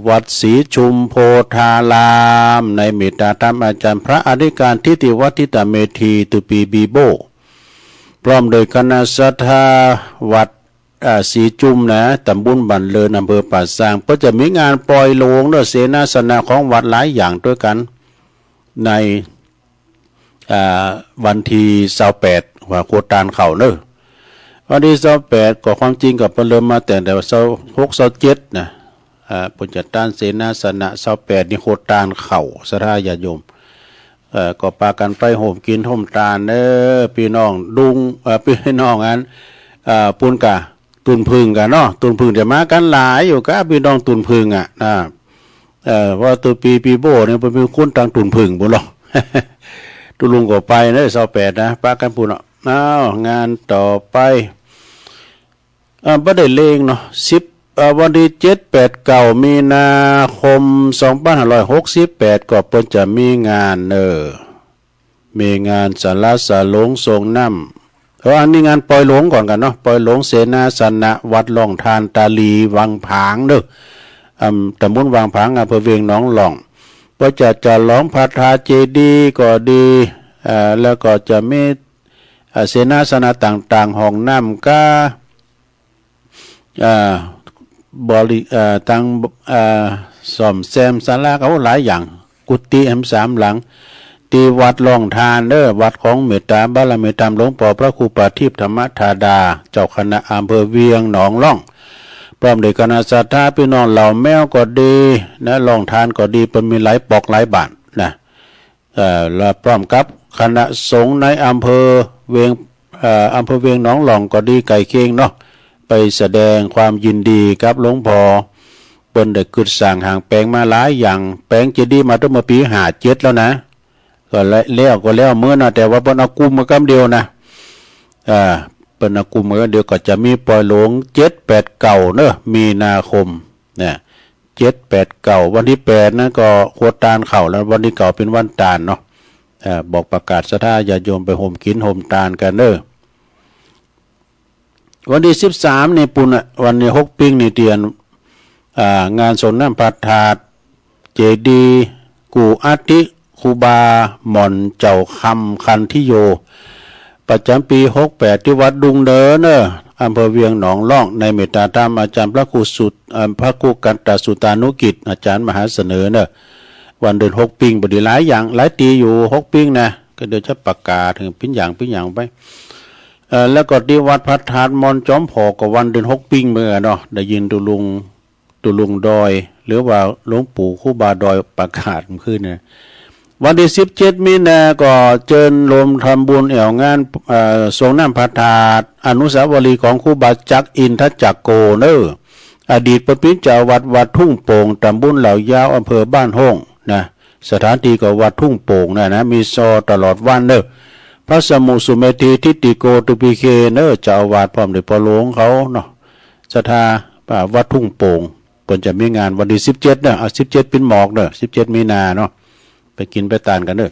วัดศรีชุมโพธารามในเมตตาธรรมอาจารย์พระอธิการทิติวัทิตเมธีตุปีบีโบพร้อมโดยคณะศรัทธาวัดศรีจุมนะตำบลบันเลินอำเภอป่าซางก็จะมีงานปล่อยโลงด้วยเสนาสนะของวัดหลายอย่างด้วยกันในวันที่28ว่าโคตานเข่าเนอะวันที่28ก็ความจริงกับเริ่มมาแต่26 27นะปุญจตานเสนาสนะ28นี่โคตานเข่าสถาญาโยมก็ปากันไปโหมกินโหมตาลพี่น้องดุงพี่น้องอันปุนกะตุนพึ่งกันเนาะตุนพึ่งจะมากันหลายอยู่กับพี่น้องตุนพึ่งว่าตัวปีโบเนี่ยเป็นคนต่างตุนพึ่งบุญหรอกตุลุงก็ไปนะ28นะปากันปุ่นเนาะงานต่อไปบ่ได้เลงเนาะวันที่7-8-9มีนาคม2568ก็เพิ่นจะมีงานมีงานสาราสาหลงทรงน้ำอันนี้งานปล่อยหลงก่อนกันเนาะปล่อยหลงเสนาสนะวัดล่องทานตาลีวังผางตำบลวังผางอำเภอเวียงหนองหล่องก็จะร้องพระธาเจดีย์ก็ดีแล้วก็จะมีเสนาสนะต่างๆห้องน้ำก็บริตั้งซ่อมแซมศาลาเขาหลายอย่างกุฏิ3 หลังที่วัดล่องทานวัดของเมตตาบารมีธรรมหลวงพ่อพระครูปาทิพย์ธรรมธาดาเจ้าคณะอำเภอเวียงหนองล่องพร้อมด้วยคณะศรัทธาพี่น้องเหล่าแมวก็ดีนะล่องทานก็ดีเป็นมีหลายปอกหลายบาทนะแล้วพร้อมกับคณะสงฆ์ในอำเภอเวียงหนองหล่องก็ดีไก่เคียงเนาะไปแสดงความยินดีกับหลวงพ่อเปิ้นได้กึศสร้างหางแปลงมาหลายอย่างแปลงเจดีย์มาตั้งแต่ปี57แล้วนะก็แล้วเมื่อนะแต่ว่าเปิ้นเอากุมมากำเดียวนะเปิ้นเอากุมมาเดียวก็จะมีปล่อยหลง7-8-9เนอะมีนาคมเนี่ย7-8-9วันที่8นั้นก็โคตานเข่าแล้ววันที่9เป็นวันตาลเนาะบอกประกาศศรัทธาญาติโยมไปโฮมกินโฮมตาลกันเด้อวันที่13นี่ปุ่นวันนี้6ปิ้งนี่เตียนงานสนน้ำพระธาตุเจดีย์กูอาทิครูบาหม่อนเจ้าคำคันทิโยประจำปี68ที่วัดดุงเดินอำเภอเวียงหนองล่องในเมตตาธรรมอาจารย์พระครูกันตสุตานุกิจอาจารย์มหาเสนอวันเดือน6ปิ้งบดีหลายอย่างหลายตีอยู่6ปิ้งนะก็เดี๋ยวจะประกาศถึงปิ้งอย่างไปแล้วก็ที่วัดพระธาตุมอนจอมพอก็วันเดือน6ปิ้งเมื่อเนาะได้ยินตุลุงดอยหรือว่าหลวงปู่ครูบาดอยประกาศขึ้นเนี่ยวันที่17มีนาก็เจิญรวมทำบุญแอวงานทรงน้ำพระธาตุอนุสาวรีย์ของครูบาจักอินทจักโกอดีตประพิจาวัดทุ่งโป่งตำบลเหล่ายาวอำเภอบ้านห้องนะ สถานที่ก็วัดทุ่งโป่งนะมีซอตลอดวันเด้อพระสมุสุเมธีทิติโกตุปิเคเด้อเจ้าอาวาสพร้อมด้วยพ่อหลวงเขาเนาะศรัทธาวัดทุ่งโป่งเพิ่นจะมีงานวันที่17เด้อ17เป็นหมอกเด้อ17มีนาเนาะไปกินไปทานกันเด้อ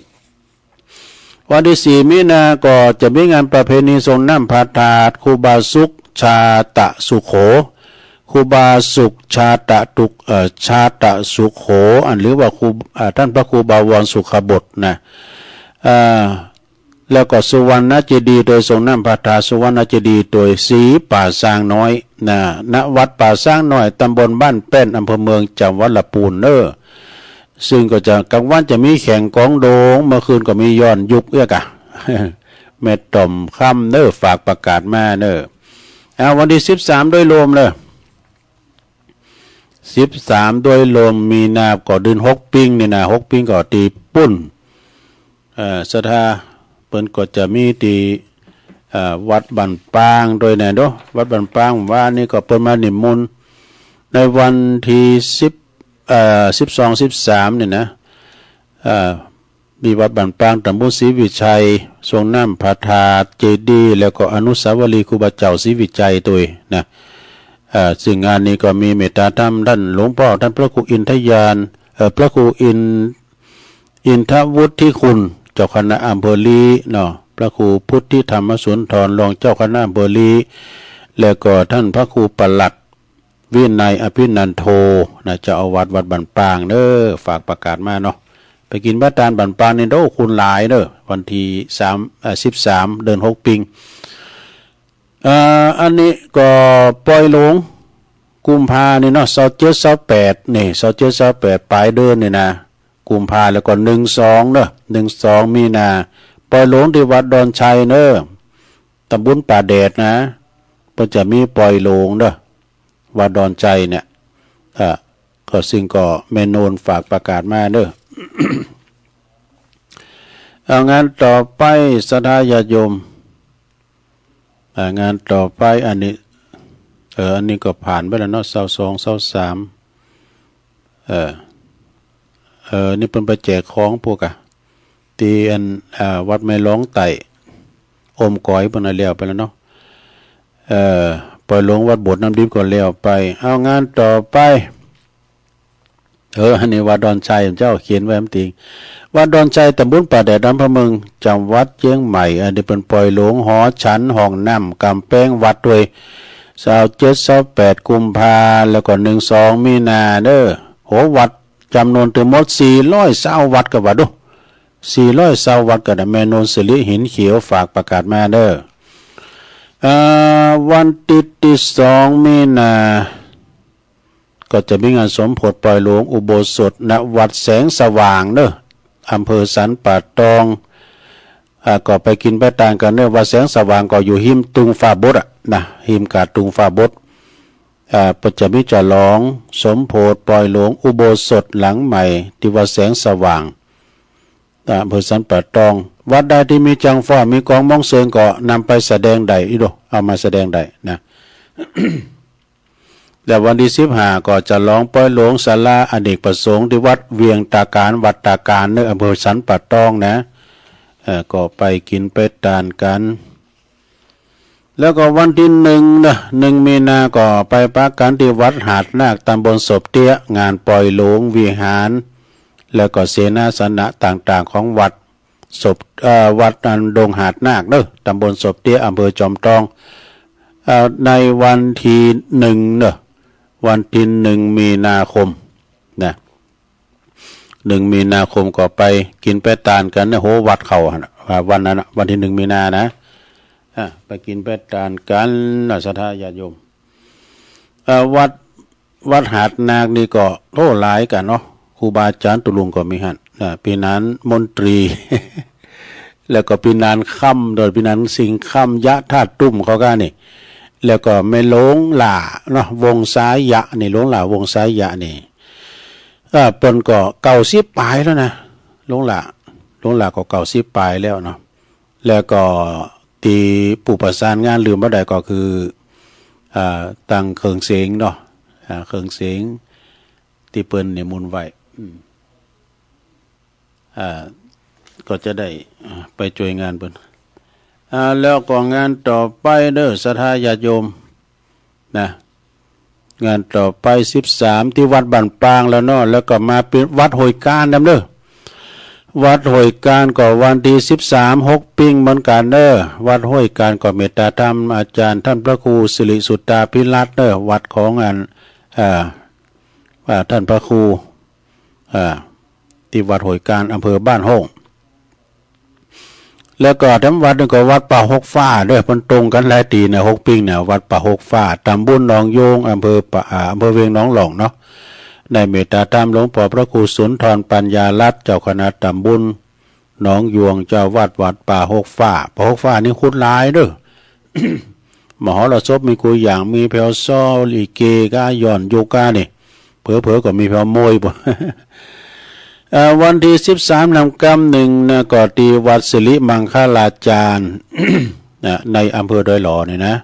วันที่4มีนาก็จะมีงานประเพณีส่งน้ำพระธาตุครูบาสุขชาตะสุโขครูบาสุขชาตะชาตะสุโขหรือว่าครูท่านพระครูบาวรสุขบดนะแล้วก็สุวรรณเจดีย์โดยทรงน้ำพระธาตุสุวรรณเจดีย์โดยศรีป่าสร้างน้อยนะณวัดป่าสร้างน้อยตำบลบ้านแป้นอำเภอเมืองจังหวัดลำพูนซึ่งก็จะกลางวันจะมีแข่งกองโดงเมื่อคืนก็มีย้อนยุคกะ เม็ดต่อมค่ำฝากประกาศมาวันที่13โดยรวมเลย13โดยรวมมีนาก็เดือน6ปิ้งนี่นะ6ปิ้งก็ตีปุ้นศรัทธาเปิ้นก็จะมีตีวัดบันปางโดยแน่เด้อวัดบันปางว่านี่ก็เปิ้นมานิมนต์ในวันที่12 13เนี่ยนะมีวัดบันปางตำบลศรีวิชัยทรงน้ำพระธาตุเจดีย์แล้วก็อนุสาวรีย์ครูบาเจ้าศรีวิชัยตัวนะซึ่งงานนี้ก็มีเมตตาธรรมท่านหลวงพ่อท่านพระครูอินทยานพระครูอินทวุฒิคุณเจ้าคณะอำเภอลีเนาะพระครูพุทธิธรรมสุนทรรองเจ้าคณะอำเภอลีแล้วก็ท่านพระครูปลัดวินัยอภินันโทนะเจ้าอาวาสวัดบันปางฝากประกาศมาเนาะไปกินบ้านตาลบันปางนี่คุณหลายวันที่13เดือน6ปิงอันนี้ก็ปล่อยหลงกุมภานี่เนาะ27 28นี่27 28ปลายเดือนนี่นะกุมภาแล้วก็12 12มีนาปล่อยหลงที่วัดดอนชัยตำบลป่าแดดนะก็จะมีปล่อยหลงวัดดอนชัยเนี่ยก็ซึ่งก็แม่นนฝากประกาศมางานต่อไปศรัทธาญาติโยมงานต่อไปอันนี้อันนี้ก็ผ่านไปแล้วเนาะ22 23นี่เป็นไปแจกของพวกตีอันวัดไม่ร้องไต่อมก้อยเพิ่นเลี้ยวไปแล้วเนาะปล่อยลงวัดโบสถ์น้ำดิบก็เลี้ยวไปเอางานต่อไปอันนี้วัดดอนชัยเจ้าเขียนไว้ติงวัดดอนชัยตำบลป่าแดดอำเภอเมืองจังหวัดเชียงใหม่อันนี้เป็นปล่อยหลวงหอฉันห้องน้ำกำแพงวัดด้วย27 28กุมภาแล้วก็12มีนาโหวัดจำนวนถึงหมด420วัดกับวัด420วัดกับแม่นนสิริหินเขียวฝากประกาศมาวันที่2มีนาก็จะมีงานสมโภชปล่อยหลวงอุโบสถณวัดแสงสว่างอำเภอสันป่าตองก็ไปกินไปทานกันวัดแสงสว่างก็อยู่หิมตุงฟ้าบดนะหิมกาดตุงฟ้าบดปัจจุบันจะร้องสมโภชปล่อยหลวงอุโบสถหลังใหม่ที่วัดแสงสว่างอำเภอสันป่าตองวัดใดที่มีจังฟ้ามีกองมองเซิงก็นำไปแสดงใดเอามาแสดงใดนะ และวันที่15ก็จะร้องปล่อยหลวงศาลาอเนกประสงค์ที่วัดเวียงตาการวัดตาการอำเภอสันป่าตองนะก็ไปกินไปทานกันแล้วก็วันที่1มีนาก็ไปพักกันที่วัดหาดนาคตำบลศพเตี้ยงานปล่อยหลวงวิหารแล้วก็เสนาสนะต่างๆของวัดวัดดงหาดนาคตำบลศพเตี้ยอำเภอจอมทองในวันที่วันที่1มีนาคมนะ1มีนาคมก็ไปกินไปทานกันโหวัดเขาวันนั้นวันที่1มีนานะไปกินไปทานกันศรัทธาญาติโยมวัดหาดนาคนี่ก็หลายกันเนาะครูบาอาจารย์ตุลุงก็มีหันปีนั้นมนตรี แล้วก็ปีนั้นค่ำโดยปีนั้นสิงค่ำยะธาตุตุ้มเขาก็นี่แล้วก็ไม่หลงหล่าเนาะวงสายยะนี่หลงหล่าวงสายยะนี่เปิ้นก็90ปลายแล้วนะหลงหล่าก็90ปลายแล้วเนาะแล้วก็ตีผู้ประสานงานลืมบ่ได้ก็คือตั้งเครื่องเสียงเนาะเครื่องเสียงที่เปิ้นเนี่ยมุนไว้ ก็จะได้ไปช่วยงานเพิ่นแล้วก็งานต่อไปเด้อศรัทธาญาติโยมนะงานต่อไป13ที่วัดบ้านปางแล้วเนาะแล้วก็มาเป็นวัดห้วยการนำเด้อวัดห้วยการก็วันที่13 6ปิ้งเหมือนกันเด้อวัดห้วยการก็เมตตาธรรมอาจารย์ท่านพระครูสิริสุตตาภิรัตน์เด้อวัดของท่านพระครูที่วัดห้วยการอำเภอบ้านโฮงแล้วก็ทั้งวัดนึงก็วัดป่าหกฟ้าด้วยมันตรงกันหลายตีเนี่ย6ปิ้งเนี่ยวัดป่าหกฟ้าตำบลหนองโยงอำเภอเวียงหนองหลองเนาะในเมตตาธรรมหลวงพ่อพระครูสุนทรปัญญาลัตน์เจ้าคณะตำบลหนองยวงเจ้าวัดป่าหกฟ้าป่าหกฟ้านี่คุ้นหลายเด้อ มหรสพมีกุยอย่างมีแพวซ้อลิเกกาย่อนโยกานี่เผลอๆก็มีแพวมวยบ่ วันที่13นำกำหนึ่งนะก็ตีวัดสิริมังคลาจารย์ ในอำเภอดอยหล่อนี่นะ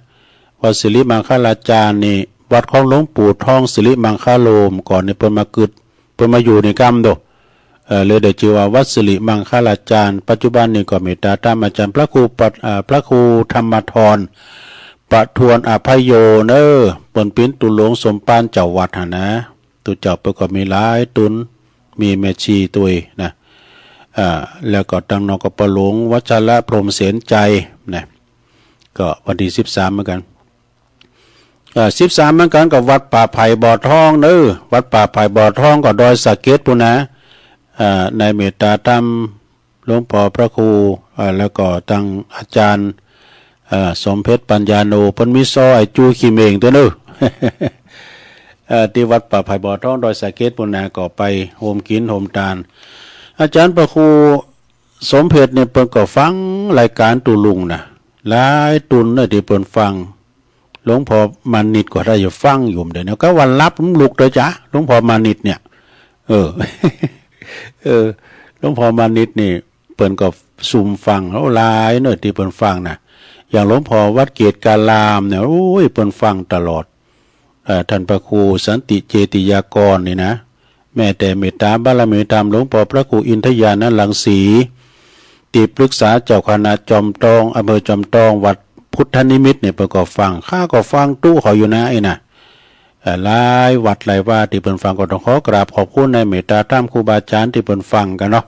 วัดสิริมังคลาจารย์นี่วัดของหลวงปู่ทองสิริมังคโลมก่อนนี่เพิ่นมากึดเพิ่นมาอยู่ในกำโดเลยได้ชื่อว่าวัดสิริมังคลาจารย์ปัจจุบันนี่ก็เมตตาธรรมอาจารย์พระครูธรรมธรประทวนอภัยโยเด้อเปิ้นเป็นตุหลวงสมปานเจ้าวัดหั่นนะตุเจ้าเปิ้นก็มีหลายตุนมีแม่ชีตัวนะแล้วก็ตังนกปหลวงวัชระพรหมเสนใจนะก็วันที่13เหมือนกัน13เหมือนกันกับวัดป่าไผ่บ่อทองเด้อวัดป่าไผ่บ่อทองก็ดอยสะเก็ดปุ่นนะในเมตตาธรรมหลวงพ่อพระครูแล้วก็ตั้งอาจารย์สมเพชรปัญญาโนเพิ่นมีซอไอจูขี้เมงตัวเด้อ ที่วัดป่าไผ่บ่อทองดอยสะเก็ดปุ่นนะก็ไปโฮมกินโฮมทานอาจารย์พระครูสมเพชรเนี่ยเพิ่นก็ฟังรายการตุลุงนะหลายตุนเนี่ยที่เพิ่นฟังหลวงพ่อมานิดก็ได้อยู่ฟังอยู่เดี๋ยวนี้ก็วันรับลุกเลยจ้ะหลวงพ่อมานิดเนี่ย หลวงพ่อมานิดนี่เพิ่นก็ซุ่มฟังแล้วหลายเนาะที่เพิ่นฟังนะอย่างหลวงพ่อวัดเกตกาลามเนี่ยโอ้ยเพิ่นฟังตลอดท่านพระครูสันติเจติยากรนี่นะแม้แต่เมตตาบารมีธรรมหลวงพ่อพระครูอินทยานันลังสีที่ปรึกษาเจ้าคณะจอมทองอำเภอจอมทองวัดพุทธนิมิตเนี่ยเพิ่นก็ฟังข้าก็ฟังตู้เขาอยู่นะไอ้น่ะหลายวัดหลายว่าที่เพิ่นฟังก็ต้องขอกราบขอบคุณในเมตตาธรรมครูบาอาจารย์ที่เพิ่นฟังกันเนาะ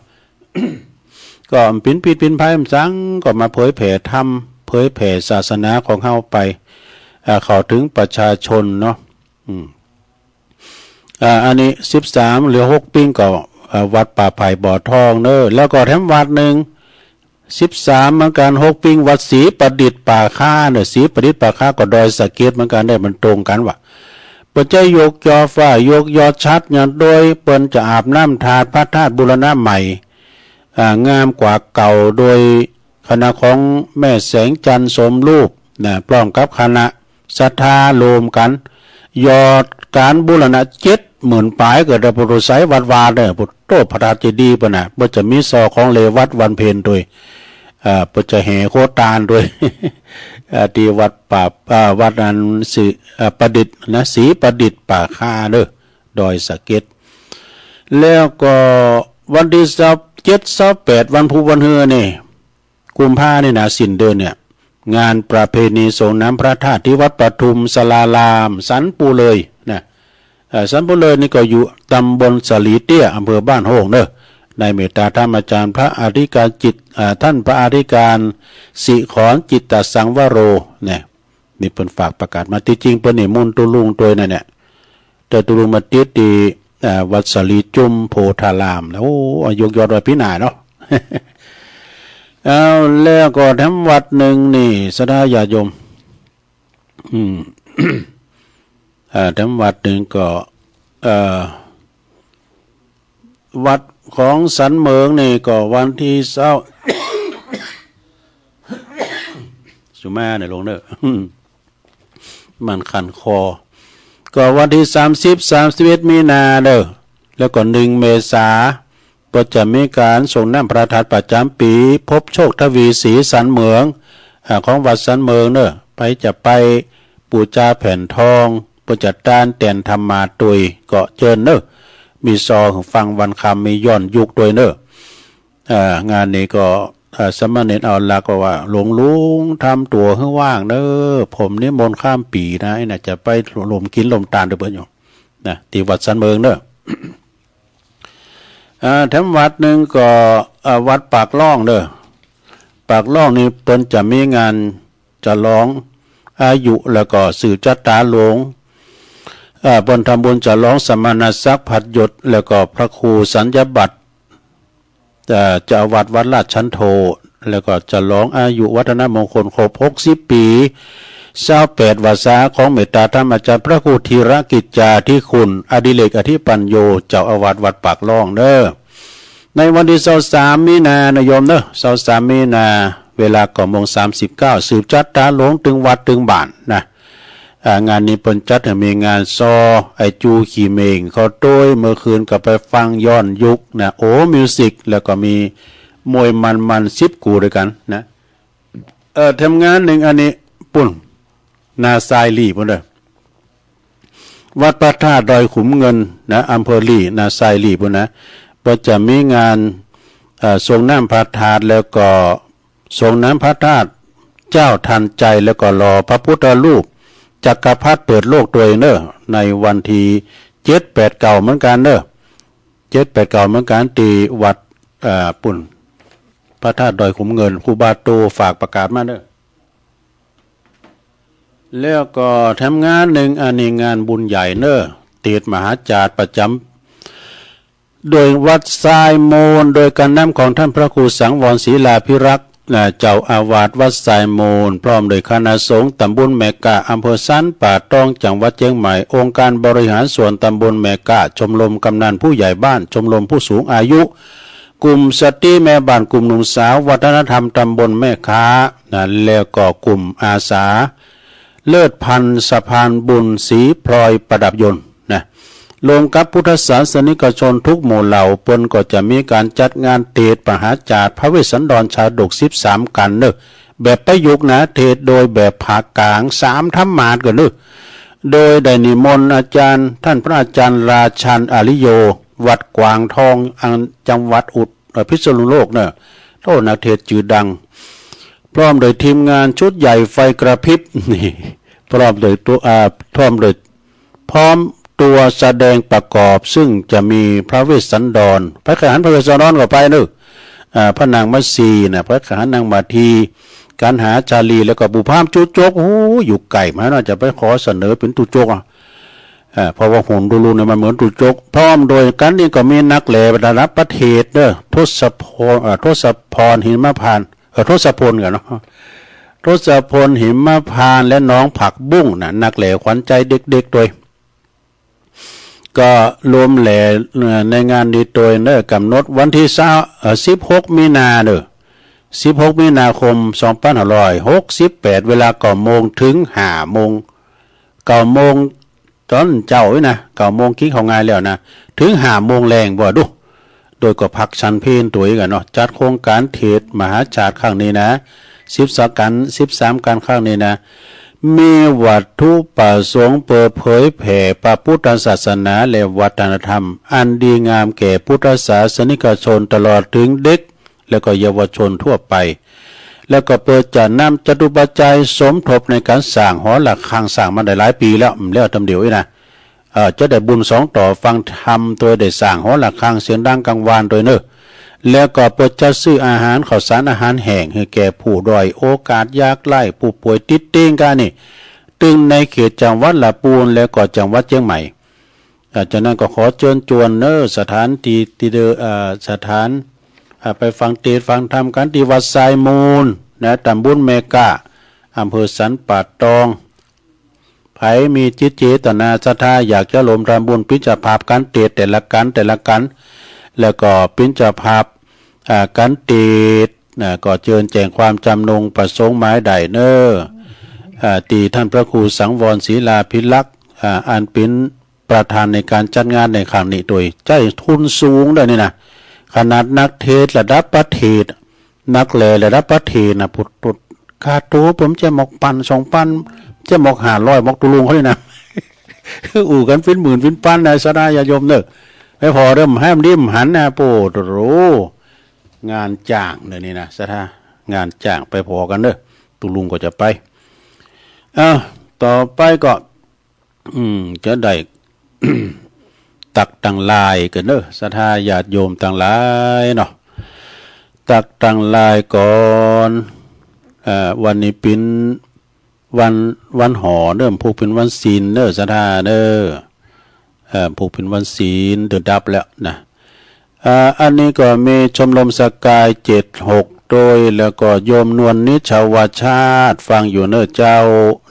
ก็ปิ่นปินภัยมจังก็มาเผยแผ่ธรรมเผยแผ่ศาสนาของเฮาไปเข้าถึงประชาชนเนาะอันนี้13เหลือ6ปิ้งก็วัดป่าไผ่บ่อทองเนอะแล้วก็แถมวัดหนึ่ง13เหมือนกัน6ปิ้งวัดศรีประดิษฐ์ป่าค่าเนี่ยศรีประดิษฐ์ป่าค่าก็ดอยสะเก็ดเหมือนกันได้มันตรงกันว่ะเปิ้นจะยกยอฟ้ายกยอชัดเนี่ยโดยเปิ้นจะอาบน้ำทาตุพระธาตุบูรณะใหม่งามกว่าเก่าโดยคณะของแม่แสงจันทร์สมรูปนะพร้อมกับคณะศรัทธาโลมกันยอดการบูรณะ70,000ปลายเกิดได้ปุรุไสวัดวาเนี่ยปุโตพระธาตุเจดีย์ปะน่ะบ่จะมีซอของเลวัดวันเพ็ญด้วยปุจะแห่โคตานด้วย ที่วัดป่าวัดนันสิประดิษฐ์นะศรีประดิษฐ์ป่าค่าเด้อดอยสะเก็ดแล้วก็วันที่27-28วันพุธวันเฮือนี่กุมภานี่นะสิ้นเดือนเนี่ยงานประเพณีส่งน้ำพระธาตุที่วัดปทุมศาลารามสันปูเลยนะสันปูเลยนี่ก็อยู่ตำบลสลีเตี้ยอำเภอบ้านโฮงเด้อในเมตตาธรรมอาจารย์พระอธิการจิตท่านพระอธิการสิขรจิตตสังวโรเนี่ยนี่เพิ่นฝากประกาศมาที่จริงเพิ่นนี่มุ่นตุลุงตัวนั่นเนี่ยแต่ตุลุงมาติดที่วัดสลีจุมโพธารามแล้วโอ้ยกยอดไว้พี่หน้าเนาะ เอาแล้วก็ทั้งวัดหนึ่งนี่สดาญาโยมทั้งวัดหนึ่งก็วัดของสันเมืองนี่ก็วันที่เช้า สุมาเนี่ยลงเด้อ มันคันคอก็วันที่30-31มีนาเด้อแล้วก็1เมษาก็จะมีการส่งน้ำพระธาตุประจำปีพบโชคทวีศรีสันเมืองของวัดสันเมืองเด้อจะไปปูจาแผ่นทองประจัดตานแต่นธรรมาตุยก็เจิญเด้อมีซอฟังวันคำมีย้อนยุกด้วยเด้อ งานนี้ก็สมณเณรเอาละก็ว่าหลวงลุงทำตัวให้ว่างเด้อผมนี่มนต์ข้ามปีนะไอ้น่ะจะไปลมกินลมตาลเด้อเบิ่นอยู่นะที่วัดสันเมืองเด้อแถมวัดหนึ่งก็วัดปากล่องเด้อปากล่องนี่เปิ้นจะมีงานจะร้องอายุแล้วก็สื่อจัตตาหลวงบนทำบุญจะร้องสมณศักดิ์ผัดหยดแล้วก็พระครูสัญญบัตรเจ้าวัดราชชั้นโทแล้วก็จะร้องอายุวัฒนมงคลครบ60 ปี28 วาษาของเมตตาธรรมอาจารย์พระครูธีรกิจจาธิคุณอดิเรกอธิปัญโยเจ้าอาวาสวัดปากล่องเด้อในวันที่23 มีนาคมโยมเด้อ23 มีนาเวลา9:39สืบจัดตาหลวงถึงวัดถึงบ้านนะงานนี้เปิ้นจัดให้มีงานซอไอจูขี่เมงเขาโต้ยเมื่อคืนก็ไปฟังย้อนยุคนะโอ้มิวสิกแล้วก็มีมวยมัน10 กูด้วยกันนะทำงานหนึ่งอันนี้ปุ่นนาซายลี่พุ่นเด้อวัดพระธาตุดอยขุมเงินนะอำเภอลี่นาซายลี่พุ่นนะก็จะมีงานทรงน้ำพระธาตุแล้วก็ทรงน้ำพระธาตุเจ้าทันใจแล้วก็รอพระพุทธรูปจักรพรรดิเปิดโลกตัวเองเด้อในวันที่7-8 เก่าเหมือนกันเด้อ7-8 เก่าเหมือนกันที่วัดปุ่นพระธาตุดอยขุมเงินครูบาโตฝากประกาศมาเด้อแล้วก็ทำงานหนึ่งอันนี้งานบุญใหญ่เด้อติดมหาจารย์ประจำโดยวัดทรายโมนโดยการนำของท่านพระครูสังวรศรีลาภิรักษ์เจ้าอาวาสวัดทรายโมนพร้อมโดยคณะสงฆ์ตำบลแมกะอำเภอสันป่าตองจังหวัดเชียงใหม่องค์การบริหารส่วนตำบลแมกะชมรมกำนันผู้ใหญ่บ้านชมรมผู้สูงอายุกลุ่มสตรีแม่บ้านกลุ่มหนุ่มสาววัฒนธรรมตำบลแม่ค้าแล้วก็กลุ่มอาสาเลิศพันธ์สะพานบุญสีพลอยประดับยนต์นะรวมกับพุทธศาสนิกชนทุกหมู่เหล่าเปิ้นก็จะมีการจัดงานเทศน์มหาจารย์พระเวสสันดรชาดก13 กันเนอะแบบประยุกต์นะเทศน์โดยแบบภาคกลาง3 ธรรมาสกันเนอะโดยได้นิมนต์อาจารย์ท่านพระอาจารย์ราชันอริโยวัดกวางทองจังหวัดพิษณุโลกเนอะโทษนักเทศน์ชื่อดังพร้อมโดยทีมงานชุดใหญ่ไฟกระพริบนี่พร้อมโดยตัวแสดงประกอบซึ่งจะมีพระเวสสันดรพระขหารพระเวสสันดรก็ไปเนอะพระนางมัตสีนะพระขหารนางมาทีการหาชาลีแล้วก็บุพามจุจกโอ้อยู่ไก่มาน่าจะไปขอเสนอเป็นตุจกเพราะว่าหุ่นดูรูเนี่ยมันเหมือนตุจกพร้อมโดยกันนี่ก็มีนักแหล่ระดับประเทศเด้อทศพรหิมพานต์ทศพลกันเนาะทศพลหิมพานต์และน้องผักบุ้งนะนักแหล่ขวัญใจเด็กๆโดยก็รวมแหล่ในงานนี้โดยเนอกำหนดวันที่16 มีนาเนอะ16 มีนาคม 2568 เวลา9 โมงถึง5 โมง9 โมงตอนเจ้านะ9 โมงคิดเขาง่ายแล้วนะถึง5 โมงแรงบ่ดูโดยก็พักชันเพลตัวอีกกันเนาะจัดโครงการเทศน์มหาจารย์ครั้งนี้นะ13 กันครั้งนี้นะมีวัตถุประสงค์เปิดเผยแผ่พระพุทธศาสนาและวัฒนธรรมอันดีงามแก่พุทธศาสนิกชนตลอดถึงเด็กและก็เยาวชนทั่วไปแล้วก็เปิดจะนำจตุปัจจัยสมทบในการสร้างหอระฆังสร้างมาได้หลายปีแล้วทำเดี๋ยวนะจะได้บุญ2 ต่อฟังธรรมตัวได้สร้างหอระฆังเสียงดังกังวานโดยเนอะแล้วก็เปิดจัดซื้ออาหารข้าวสารอาหารแห้งให้แก่ผู้ด้อยโอกาสยากไร้ผู้ป่วยติดเตียงกันนี่ตึงในเขตจังหวัดละปูนและก็จังหวัดเชียงใหม่จากนั้นก็ขอเชิญชวนสถานที่สถานไปฟังเทศน์ฟังธรรมกันที่วัดทรายมูลนะตำบลเมกะอำเภอสันป่าตองไผมีจิตเจตนาศรัทธาอยากจะรวมทำบุญพิจารณาการเทศน์แต่ละกันแล้วก็เป็นเจ้าภาพการเทศน์ก็เชิญแจ้งความจำนงประสงค์หมายใดเนอตีท่านพระครูสังวรศรีลาภิรักษ์อันเป็นประธานในการจัดงานในครั้งนี้โดยใจทุนสูงด้วยนี่นะขนาดนักเทศระดับประเทศนักแหล่ระดับประเทศนะพุทธค่าตัวผมจะหมกปัน2 ปันจะหมก500หมกตุลุงเขาเลยนะ อู่กันฟินหมื่นฟินปันนะสดายาโยมเนอะไม่พอเริ่มห้ามริมหันนะโปรโร งานจ้างเดี๋ยวนี้นะสถางานจ้างไปพอกันเด้อตุลุงก็จะไปต่อไปก็จะได้ ตักตังลายกันเด้อสถาญาติโยมตังหลายเนาะตักตังลายก่อนวันนี้เป็นวันหอเด้อพวกเป็นวันศีลเด้อสถาเด้อพวกเป็นวันศีลเดือดดับแล้วนะอันนี้ก็มีชมรมสกาย76โดยแล้วก็โยมนวลนิชาวชาติฟังอยู่เน้อเจ้า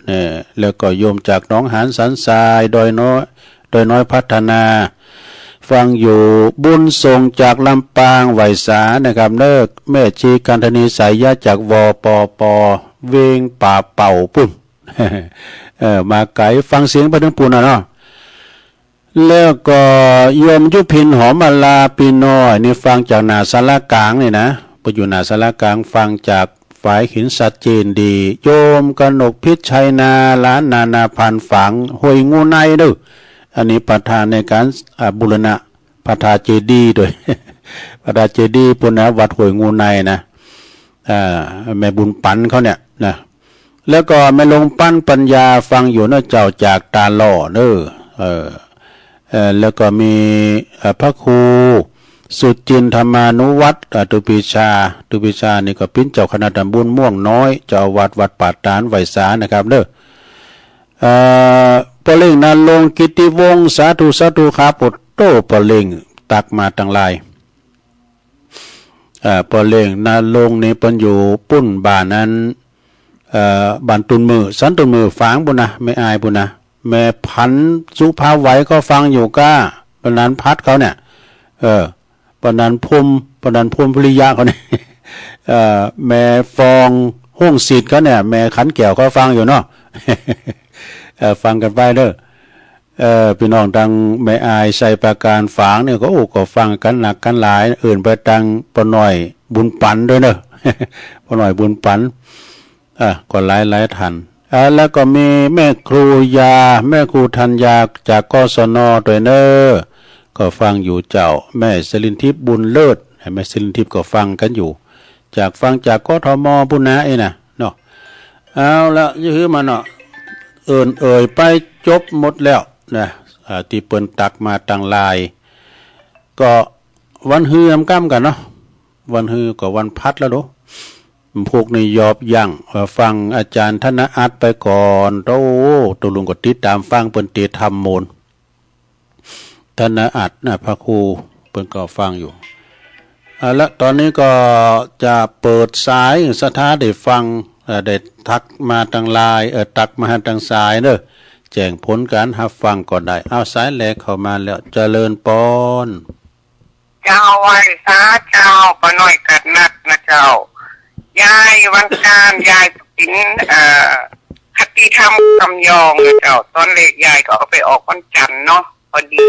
เนี่ยแล้วก็โยมจากหนองหานสันทรายดอยน้อยพัฒนาฟังอยู่บุญส่งจากลำปางไหวสานะครับเลิกแม่ชีกันธนีสายยะจากวปปเวงป่าเป่าปุ่น มาไกลฟังเสียงไปถึงปุ่นเนาะแล้วก็โยมยุพินหอมอลาปีน้อยนี่ฟังจากหนาสารกลางนี่นะไปอยู่หนาสารกลางฟังจากฝ่ายหินชัดเจนดีโยมกนกพิชัยนาล้านนาพันฝังห้วยงูในด้วยอันนี้ประธานในการบูรณะพระธาตุเจดีย์ด้วย พระธาตุเจดีย์ปุณณวัดห้วยงูในนะแม่บุญปันเขาเนี่ยนะแล้วก็แม่ลงปั้นปัญญาฟังอยู่เน้อเจ้าจากตาหล่อเน้อแล้วก็มีพระครูสุจินธรรมานุวัตรตุปิชานี่ก็เป็นเจ้าคณะตำบลม่วงน้อยเจ้าวัดป่าตานไหวสานะครับเด้อปเล่งนาลงกิติวงศ์สาธุขาปดโตปเล่งตักมาตั้งหลายปเล่งนาลงนี่เปิ้นอยู่ปุ้นบ้านนั้นบ้านตุนมือสันตุนมือฝางบุญนะไม่อายบุญนะแม่พันสุภาไหวก็ฟังอยู่ก้าปนันพัดเขาเนี่ยปนันพุ่มภริยะเขาเนี่ยแม่ฟองห้องศิษย์เขาเนี่ยแม่ขันแก้วก็ฟังอยู่เนาะ ฟังกันไปเด้อพี่น้องดังแม่อายใส่ประการฝางเนี่ยก็ฟังกันหนักกันหลายอื่นไปดังปน้อยบุญปันด้วยเนอะ ปน้อยบุญปันก็หลายทันแล้วก็มีแม่ครูแม่ครูธัญญาจากกศนด้วยเนอะก็ฟังอยู่เจ้าแม่สลินทิพย์บุญเลิศแม่สลินทิพย์ก็ฟังกันอยู่ฟังจากกทมปุณณะเนาะเอาละยื้อมาเนาะเอ่ยไปจบหมดแล้วนะที่เปิ้นตักมาตั้งลายก็วันฮือก้ำกันเนาะวันฮือก็วันพัดแล้วเนาะพวกนี้ยอบยั่งฟังอาจารย์ธนอัตไปก่อนตัวลุงก็ติดตามฟังเปิ้นเตธรรมโมนธนอัตนะพระครูเปิ้นก็ฟังอยู่และตอนนี้ก็จะเปิดสายสถาได้ฟังได้ทักมาทางไลน์ตักมาทางสายเด้อแจ้งผลการรับฟังก่อนได้เอาสายแหลกเข้ามาแล้วเจริญปอนเจ้าไหว้สาเจ้าปะน้อยกัดนัดนะเจ้ายายวันการยายกินคติธรรมคำยองนะเจ้าตอนเล็กยายก็เอาไปออกวันจันทร์เนาะพอดี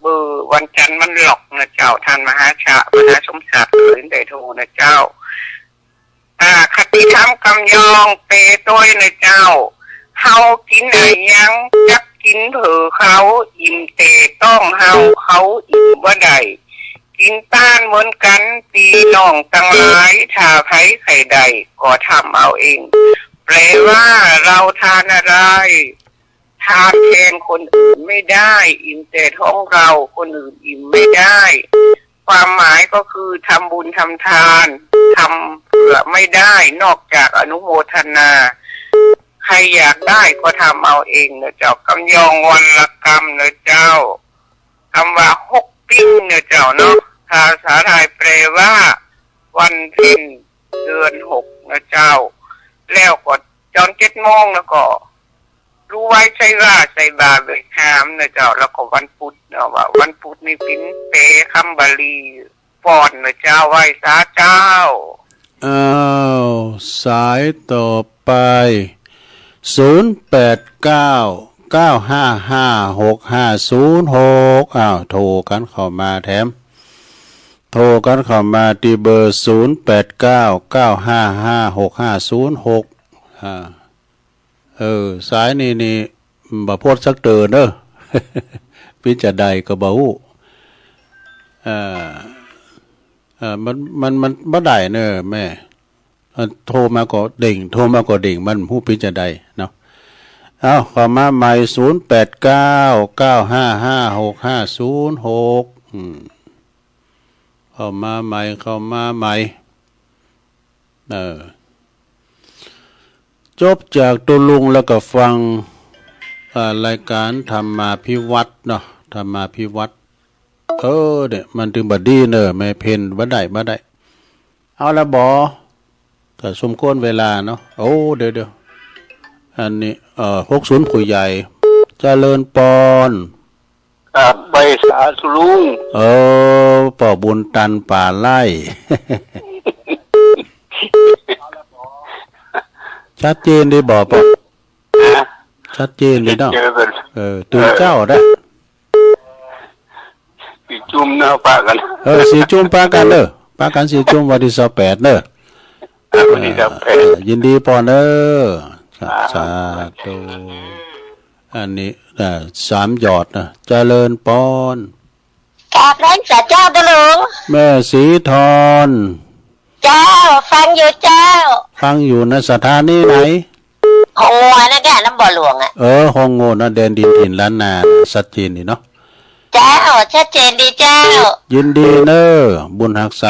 เบอร์วันจันทร์มันหลอกนะเจ้าท่านมหาสมศักดิ์เลยได้โทรนะเจ้าคติธรรมคำยองเปต้อยนะเจ้าเฮากินอะไรยังจักกินเผือเขาอิ่มเตต้องเฮาเขาอิ่มว่าใดกินต้านเหมือนกันปีน้องตั้งหลายถ้าไผไข่ใดก็ทำเอาเองแปลว่าเราทานอะไรทานแทนคนอื่นไม่ได้อิ่มแต่ท้องเราคนอื่นอิ่มไม่ได้ความหมายก็คือทำบุญทำทานทำเพื่อไม่ได้นอกจากอนุโมทนาใครอยากได้ก็ทำเอาเองนะเจ้ากำยองวันละกรรมนะเจ้าคำว่าฮกปิ้งนะเจ้าเนาะภาษาไทยแปลว่าวันเพ็ญเดือน6นะเจ้าแล้วก็จอน7 โมงแล้วก็รู้ไว้ใช่ว่าใส่บาตรเลยหามนะเจ้าแล้วก็วันพุธเนาะว่าวันพุธนี่เป็นเปคำบาลีฟอนนะเจ้าไหว้สาเจ้าสายต่อไป0899556506โทรกันเข้ามาแถมโทรกันเข้ามาที่เบอร์0899556506สายนี่บ่โพดสักเตือนเด้อ พิจารณาก็บ่ฮู้ มันบ่ได้เนอะแม่โทรมาก็เด้งโทรมาก็เด้งมันผู้พิจารณาเนาะเอาเข้ามาใหม่0899555656เข้ามาใหม่จบจากตัวลุงแล้วก็ฟังรายการธรรมาภิวัตรเนาะธรรมาภิวัตรเนี่ยมันถึงบัดดีเนอะแม่เพนบ่ได้เอาละบ่ก็สมควรเวลาเนาะโอ้เดี๋ยวอันนี้60ผู้ใหญ่เจริญปอนครับใบสาสุลุงป่อบุญตันป่าไล่ชัดเจนได้บ่ป่ะชัดเจนเลยเนาะตื่นเจ้าได้สีจุ่มเนาะปากันสีจุ่มปากันเด้อปากันสีจุ่มวันที่28เด้อวันที่28ยินดีปอนเด้อสาธุอันนี้3หยอดนะเจริญปอนกราบเรียนพระเจ้าตะลุงแม่ศรีธรเจ้าฟังอยู่เจ้าฟังอยู่ในสถานีไหนหงงัวนะแกน้ำบ่อหลวงอ่ะหงงัวนะแดนดินถิ่นล้านนาชัดเจนนี่เนาะเจ้าชัดเจนดีเจ้ายินดีเนอะบุญรักษา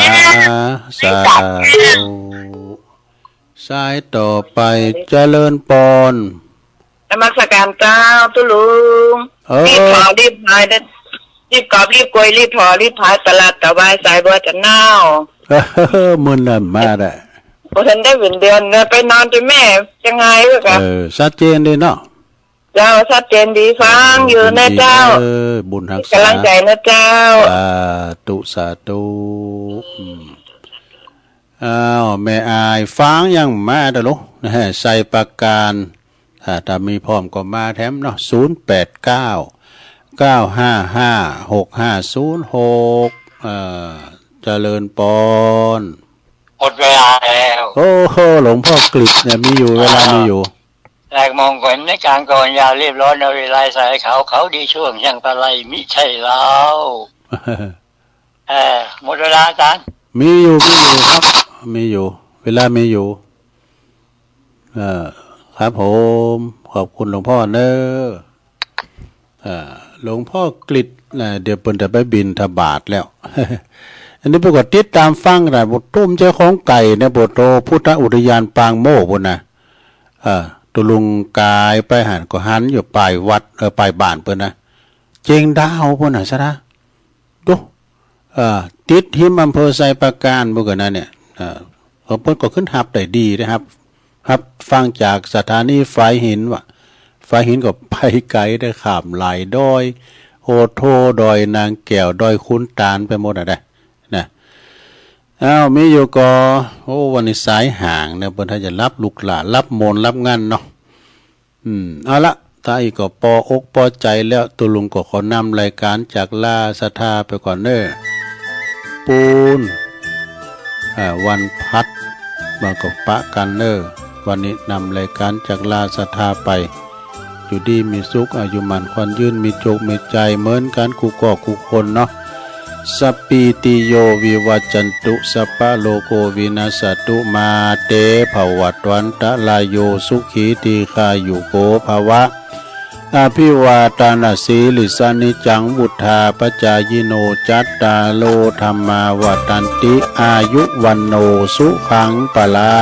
สาธุสายต่อไปเจริญปอนนมัสการเจ้าตุลุงรีบถอรีบพายรีบกอบรีบกวยรีบถอรีบพายตลาดตะวายสายบัวจะเน่ามึนน่ะมาได้พอฉันได้เดือนไปนอนที่แม่ยังไงวะครับชัดเจนดีเนาะเจ้าชัดเจนดีฟังอยู่นะเจ้าบุญรักษากำลังใจนะเจ้าสาธุแม่อายฟังยังมาเด้อลูกนะฮะใส่ปากการถ้ามีพร้อมก็มาแถมเนาะ0899556506เจริญปอนหมดเวลาแล้วโอ้โหหลวงพ่อกฤษเนี่ยมีอยู่เวลามีอยู่แรกมองก่อนในการก่อนยาเรียบร้อยในเวลาสายเขาดีช่วงยังปะไรมิใช่แล้วหมดเวลาอาจารย์มีอยู่ครับมีอยู่เวลามีอยู่ครับผมขอบคุณหลวงพ่อเนอะหลวงพ่อกฤษเดี๋ยวเปิ้นจะไปบินทบาทแล้ว อันนี้ปกติตามฟังนะบทตุ้มเจ้าของไก่ในบทโตพุทธอุทยานปางโมกนะตุลุงกายไปหันก็หันอยู่ปลายวัดปลายบ้านเปิ้นนะเจงดาวเปิ้นน่ะซะนะดูติดหิมอำเภอไซปราการพวกนั้นเนี่ยเปิ้นก็ขึ้นหับได้ดีนะครับครับฟังจากสถานีไฟหินว่ะไฟหินก็ไปไกลได้ข้ามหลายดอยโหโทดอยนางแก้วดอยคุ้นตาลไปหมดนะมีอยู่ก็วันนี้สายห่างเนี่ยเพิ่นถ้าจะรับลูกหลานรับมนรับงานเนาะเอาละถ้าอีกก็ปอกปอใจแล้วตุลุงก็ขอนำรายการจากลาศรัทธาไปก่อนเด้อปูนวันพัดมากับปะกันเด้อวันนี้นำรายการจากลาศรัทธาไปอยู่ดีมีสุขอายุมันควันยืนมีโจกมีใจเหมือนกันคู่ก่อคู่คนเนาะสัพพิติโยวิวัจจันตุสัพพะโลโกวินาศตุมาเตภวัตวันตะลายโยสุขีติคายุโกภวะอภิวาทานาสีลิสานิจังวุธาปจายโนจัตตาโลธรรมาวัตันติอายุวันโนสุขังปลา